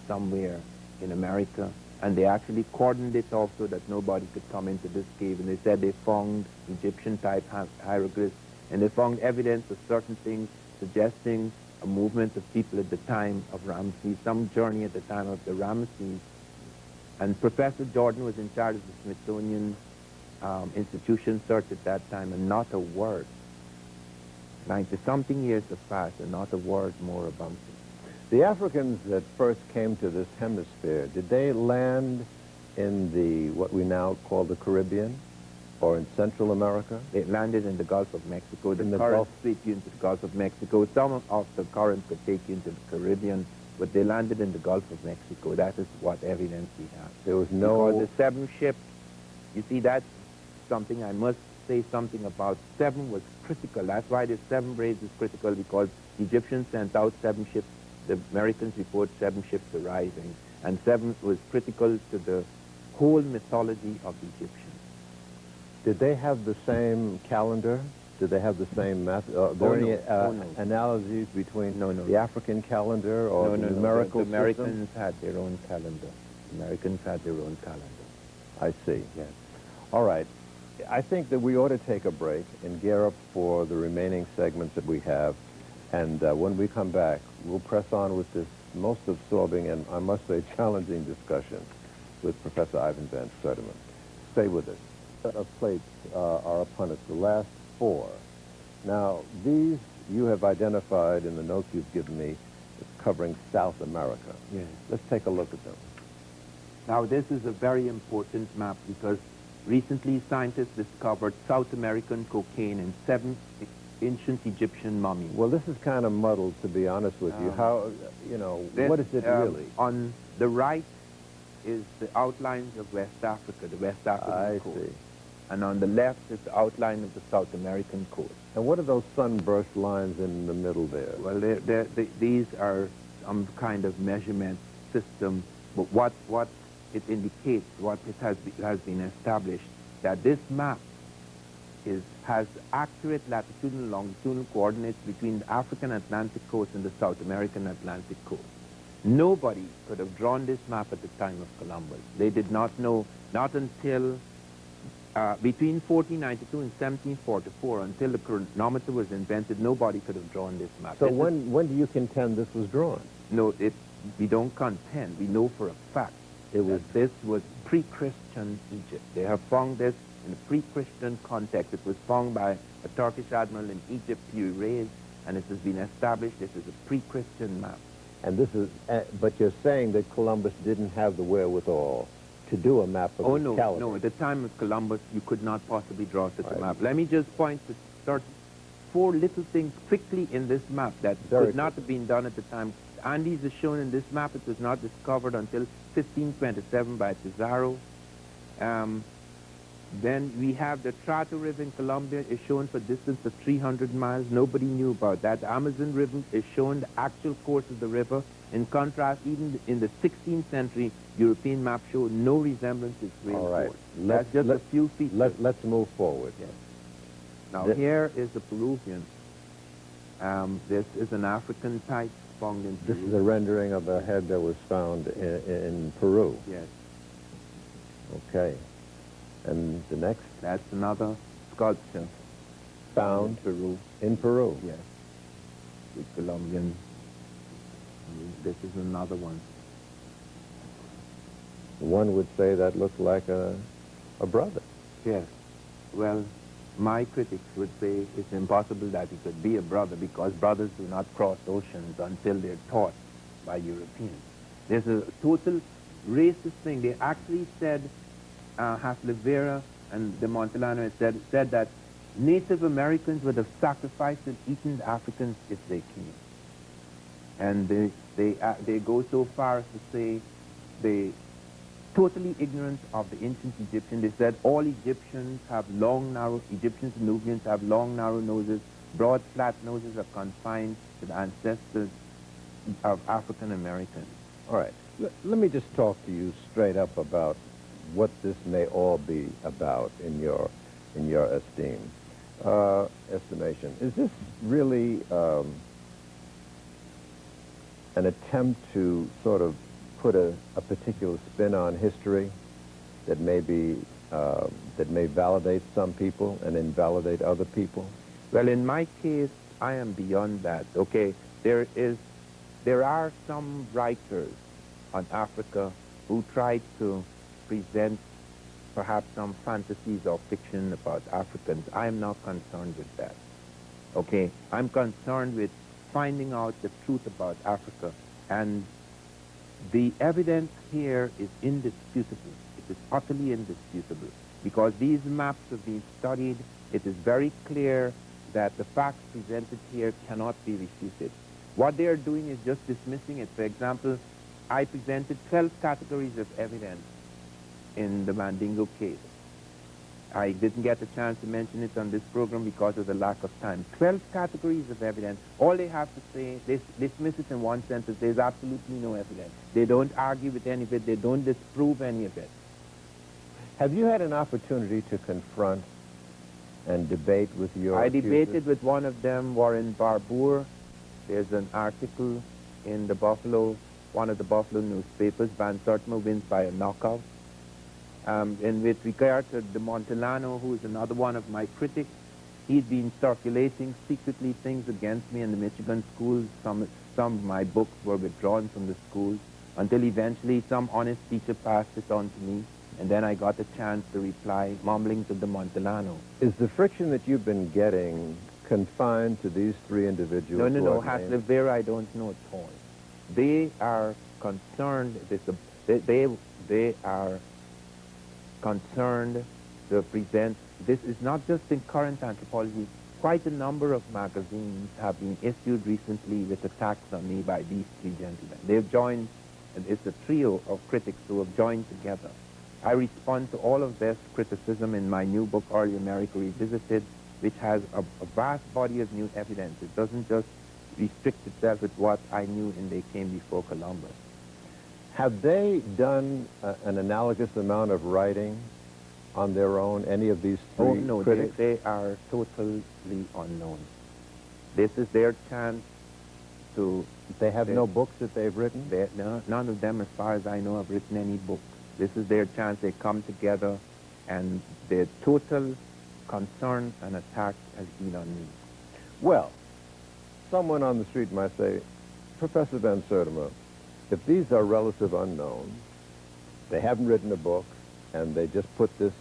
somewhere in America, and they actually cordoned it off so that nobody could come into this cave. And they said they found Egyptian-type hieroglyphs, and they found evidence of certain things suggesting a movement of people at the time of Ramses, some journey at the time of the Ramses. And Professor Jordan was in charge of the Smithsonian institution search at that time, and not a word. 90-something years have passed, and not a word more about it. The Africans that first came to this hemisphere, did they land in the, what we now call the Caribbean, or in Central America? They landed in the Gulf of Mexico. The In the current Gulf? sweep you into the Gulf of Mexico. Some of the current could take you into the Caribbean, but they landed in the Gulf of Mexico. That is what evidence we have. There was no... Because the 7 ships, you see, that's something I must say something about. 7 was critical. That's why the 7 braids is critical, because the Egyptians sent out 7 ships. The Americans report 7 ships arriving. And 7 was critical to the whole mythology of the Egyptians. Did they have the same calendar? Did they have the same method? Are there any analogies between the African calendar or the numerical The Americans had their own calendar. Americans had their own calendar. I see, yes. All right. I think that we ought to take a break and gear up for the remaining segments that we have. And when we come back, we'll press on with this most absorbing and, I must say, challenging discussion with Professor Ivan Van Sertima. Stay with us. Set of plates are upon us, the last 4. Now, these you have identified in the notes you've given me as covering South America. Yes. Let's take a look at them. Now, this is a very important map because recently scientists discovered South American cocaine in 7 ancient Egyptian mummies. Well, this is kind of muddled, to be honest with you. How, you know, what is it really? On the right is the outlines of West Africa, the West African coast. I see. And on the left is the outline of the South American coast. And what are those sunburst lines in the middle there? Well, these are some kind of measurement system, but what it indicates, what it has been established, that this map has accurate latitudinal and longitudinal coordinates between the African Atlantic coast and the South American Atlantic coast. Nobody could have drawn this map at the time of Columbus. They did not know, not until between 1492 and 1744, until the chronometer was invented, nobody could have drawn this map. So when do you contend this was drawn? No, we don't contend. We know for a fact this was pre-Christian Egypt. They have found this in a pre-Christian context. It was found by a Turkish admiral in Egypt, Piraeus, and it has been established this is a pre-Christian map. And this is, but you're saying that Columbus didn't have the wherewithal to do a map of this caliber. No, at the time of Columbus, you could not possibly draw such a map. Let me just point to 4 little things quickly in this map that could not have been done at the time. The Andes is shown in this map. It was not discovered until 1527 by Pizarro. Then we have the Trato River in Colombia is shown for distance of 300 miles. Nobody knew about that. The Amazon River is shown the actual course of the river. In contrast, even in the 16th century, European maps show no resemblance to its real All right. course. That's just a few features. Let's move forward. Yes. Now here is the Peruvian. This is an African type found in Peru. This is a rendering of a head that was found in Peru. Yes. Okay. And the next? That's another sculpture. Found in Peru. In Peru? Yes. The Colombian. This is another one. One would say that looked like a brother. Yes. Well, my critics would say it's impossible that it could be a brother because brothers do not cross oceans until they're taught by Europeans. There's a total racist thing. They actually said, Haslevera and de Montellano said that Native Americans would have sacrificed and eaten the Africans if they came. And they go so far as to say they totally ignorant of the ancient Egyptians. They said all Egyptians have long, narrow, Egyptians and Nubians have long, narrow noses. Broad, flat noses are confined to the ancestors of African Americans. All right. Let me just talk to you straight up about what this may all be about in your estimation. Is this really an attempt to sort of put a particular spin on history that may be that may validate some people and invalidate other people? Well, in my case, I am beyond that. Okay, there are some writers on Africa who try to present perhaps some fantasies or fiction about Africans. I am not concerned with that. Okay, I'm concerned with finding out the truth about Africa, and the evidence here is indisputable. It is utterly indisputable because these maps have been studied. It is very clear that the facts presented here cannot be refuted. What they are doing is just dismissing it. For example, I presented 12 categories of evidence in the Mandingo case. I didn't get a chance to mention it on this program because of the lack of time. 12 categories of evidence. All they have to say, they dismiss it in one sentence. There's absolutely no evidence. They don't argue with any of it. They don't disprove any of it. Have you had an opportunity to confront and debate with your accusers? Debated with one of them, Warren Barbour. There's an article in the Buffalo, one of the Buffalo newspapers, Van Sertima wins by a knockout. And with regard to de Montellano, who is another one of my critics, he'd been circulating secretly things against me in the Michigan schools. Some of my books were withdrawn from the schools until eventually some honest teacher passed it on to me, and then I got a chance to reply, mumbling to de Montellano. Is the friction that you've been getting confined to these three individuals? No. Haslevera, I don't know at all. They are concerned. They are concerned to present. This is not just in current anthropology. Quite a number of magazines have been issued recently with attacks on me by these three gentlemen. They've joined, and it's a trio of critics who have joined together. I respond to all of this criticism in my new book, Early America Revisited, which has a vast body of new evidence. It doesn't just restrict itself with what I knew when they came before Columbus. Have they done an analogous amount of writing on their own, any of these three critics? They are totally unknown. This is their chance to... They have no books that they've written? None of them, as far as I know, have written any books. This is their chance. They come together, and their total concern and attack has been on me. Well, someone on the street might say, Professor Van Sertima, if these are relative unknowns, they haven't written a book, and they just put this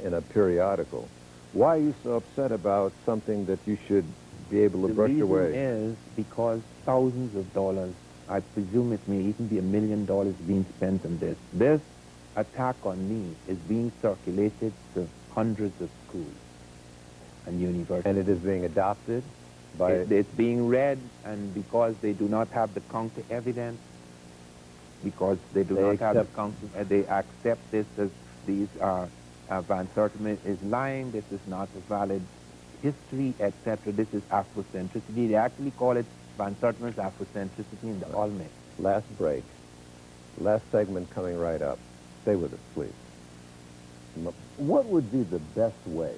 in a periodical, why are you so upset about something that you should be able to brush away? The reason is because thousands of dollars, I presume it may even be $1 million being spent on this. This attack on me is being circulated to hundreds of schools and universities. And it is being adopted by... It's being read, and because they do not have the counter evidence, because they do not have the counter, they accept this as these are Van Sertima is lying, this is not a valid history, etc. This is Afrocentricity. They actually call it Van Sertima's Afrocentricity in the Olmec. Last break. Last segment coming right up. Stay with us, please. What would be the best way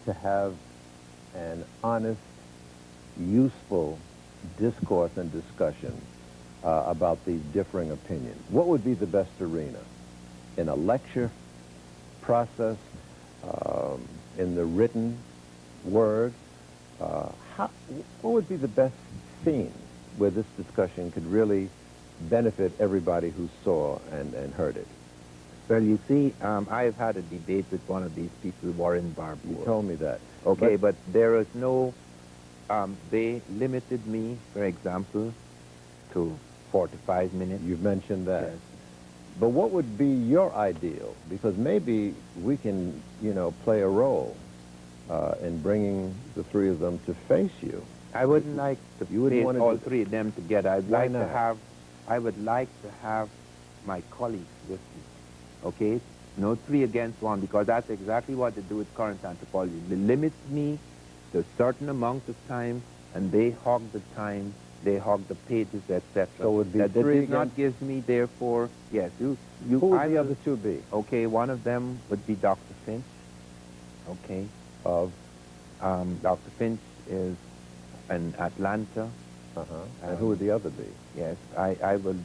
to have an honest, useful discourse and discussion about these differing opinions? What would be the best arena? In a lecture process, in the written word? What would be the best scene where this discussion could really benefit everybody who saw and heard it? Well, you see, I've had a debate with one of these people, Warren Barbour. You told me that. Okay, but there is no, they limited me, for example, to 45 minutes. You've mentioned that. Yes. But what would be your ideal? Because maybe we can, you know, play a role in bringing the three of them to face you. I wouldn't like to face all three of them together. I would like to have my colleagues with me. Okay? No three against one, because that's exactly what they do with current anthropology. They limit me to a certain amount of time, and they hog the time, they hog the pages, etc. So it would be that three does not give me, therefore, yes, Who would the other two be? Okay, one of them would be Dr. Finch. Okay. Dr. Finch is in Atlanta. And who would the other be? Yes, I will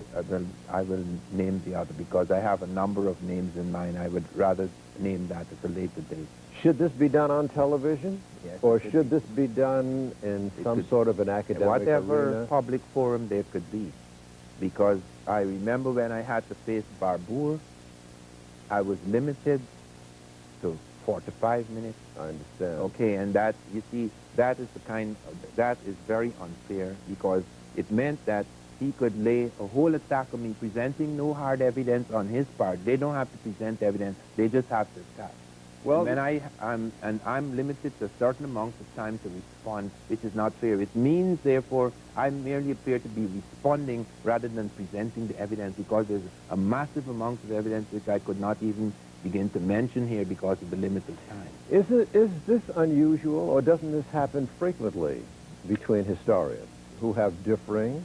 name the other, because I have a number of names in mind. I would rather name that at a later date. Should this be done on television? Yes. Or should this be done in some sort of an academic whatever arena? Public forum there could be. Because I remember when I had to face Barbour, I was limited to 45 minutes. I understand. Okay, and that, you see, that is that is very unfair, because it meant that he could lay a whole attack on me, presenting no hard evidence on his part. They don't have to present evidence, they just have to attack. Well, when I'm limited to a certain amount of time to respond, which is not fair. It means, therefore, I merely appear to be responding rather than presenting the evidence, because there's a massive amount of evidence which I could not even begin to mention here because of the limited time. Is this unusual, or doesn't this happen frequently between historians who have differing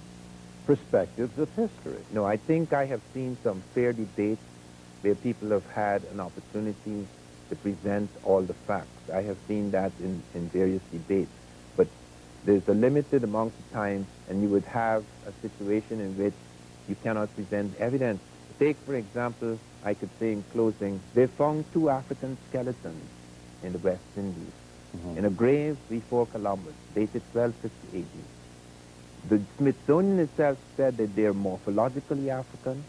perspectives of history? No, I think I have seen some fair debates where people have had an opportunity to present all the facts. I have seen that in various debates. But there's a limited amount of time, and you would have a situation in which you cannot present evidence. Take, for example, I could say in closing, they found 2 African skeletons in the West Indies, in a grave before Columbus, dated 1250 AD. The Smithsonian itself said that they're morphologically African.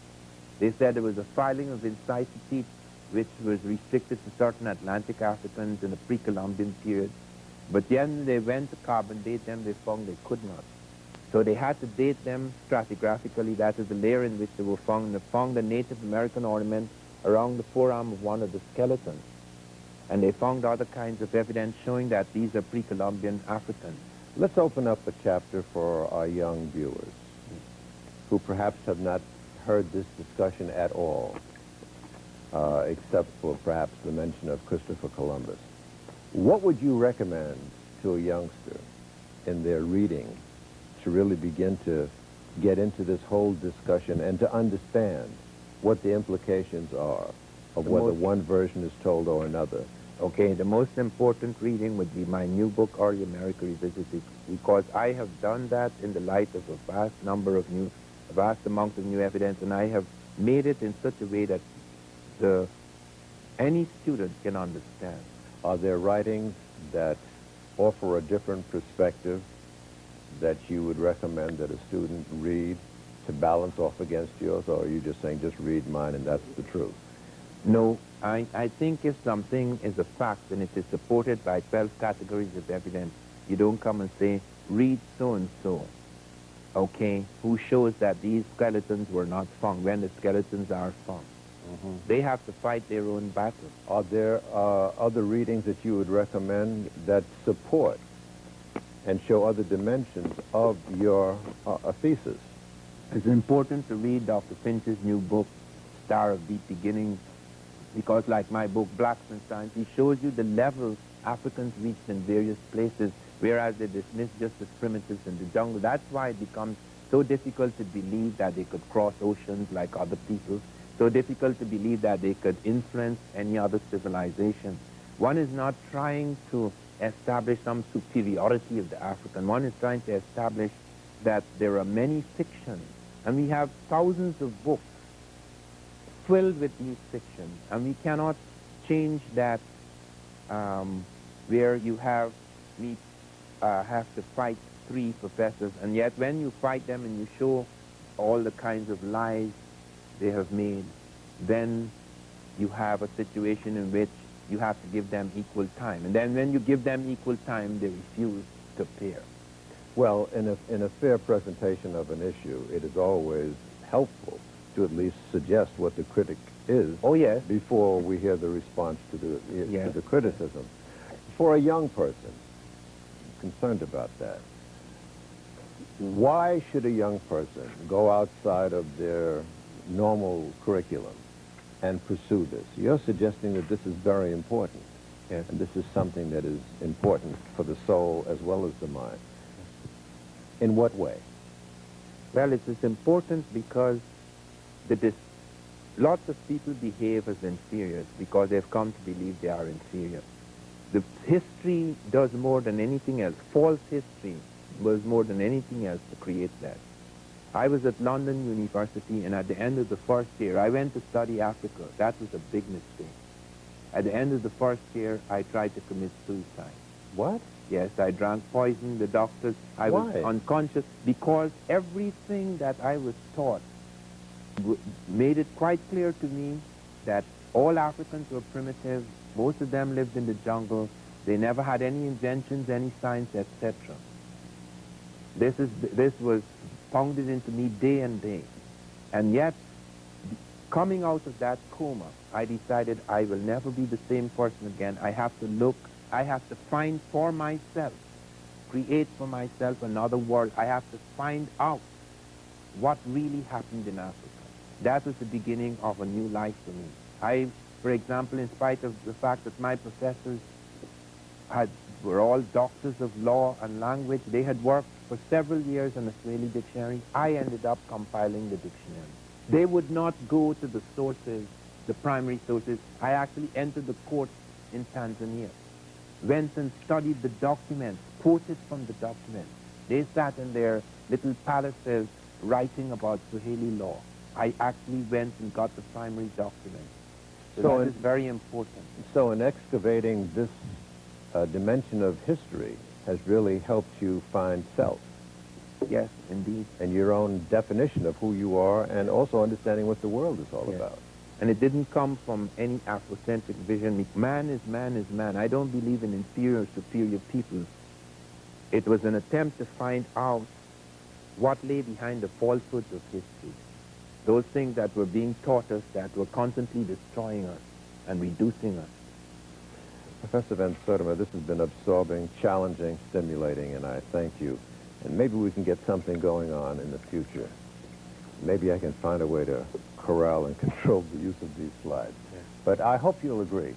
They said there was a filing of incisive teeth which was restricted to certain Atlantic Africans in the pre-Columbian period. But then they went to carbon date them, they found they could not. So they had to date them stratigraphically, that is the layer in which they were found. They found a Native American ornament around the forearm of one of the skeletons. And they found other kinds of evidence showing that these are pre-Columbian Africans. Let's open up a chapter for our young viewers who perhaps have not heard this discussion at all, except for perhaps the mention of Christopher Columbus. What would you recommend to a youngster in their reading to really begin to get into this whole discussion and to understand what the implications are of whether one version is told or another? Okay, the most important reading would be my new book, Early America Revisited, because I have done that in the light of a vast amount of new evidence, and I have made it in such a way that any student can understand. Are there writings that offer a different perspective that you would recommend that a student read to balance off against yours, or are you just saying just read mine and that's the truth? No, I think if something is a fact and it is supported by 12 categories of evidence, you don't come and say, read so-and-so, okay, who shows that these skeletons were not found when the skeletons are found. They have to fight their own battle. Are there other readings that you would recommend that support and show other dimensions of your thesis? It's important to read Dr. Finch's new book, Star of Deep Beginnings, because like my book, Blacks and Science, it shows you the levels Africans reached in various places, whereas they dismiss just as primitives in the jungle. That's why it becomes so difficult to believe that they could cross oceans like other people, so difficult to believe that they could influence any other civilization. One is not trying to establish some superiority of the African. One is trying to establish that there are many fictions, and we have thousands of books filled with these fictions, and we cannot change that where you have me have to fight 3 professors, and yet when you fight them and you show all the kinds of lies they have made, then you have a situation in which you have to give them equal time. And then when you give them equal time, they refuse to appear. Well, in a fair presentation of an issue, it is always helpful to at least suggest what the critic is. Oh, yes. Before we hear the response to the criticism. For a young person concerned about that, why should a young person go outside of their normal curriculum and pursue this? You're suggesting that this is very important. Yes. And this is something that is important for the soul as well as the mind. In what way? Well, it is important because lots of people behave as inferiors because they've come to believe they are inferior. The history does more than anything else. False history was more than anything else to create that. I was at London University, and at the end of the first year, I went to study Africa. That was a big mistake. At the end of the first year, I tried to commit suicide. What? Yes, I drank poison, the doctors. I was unconscious because everything that I was taught made it quite clear to me that all Africans were primitive. Most of them lived in the jungle. They never had any inventions, any science, etc. This was pounded into me day and day. And yet, coming out of that coma, I decided I will never be the same person again. I have to look, I have to find for myself, create for myself another world. I have to find out what really happened in Africa. That was the beginning of a new life for me. For example, in spite of the fact that my professors were all doctors of law and language, they had worked for several years on the Swahili dictionary. I ended up compiling the dictionary. They would not go to the sources, the primary sources. I actually entered the court in Tanzania, went and studied the documents, quoted from the documents. They sat in their little palaces writing about Swahili law. I actually went and got the primary documents. So that is very important. So in excavating this dimension of history has really helped you find self. Yes, indeed. And your own definition of who you are, and also understanding what the world is all about. And it didn't come from any Afrocentric vision. Man is man is man. I don't believe in inferior or superior people. It was an attempt to find out what lay behind the falsehoods of history. Those things that were being taught us that were constantly destroying us and reducing us. Professor Van Sertima, this has been absorbing, challenging, stimulating, and I thank you. And maybe we can get something going on in the future. Maybe I can find a way to corral and control the use of these slides. But I hope you'll agree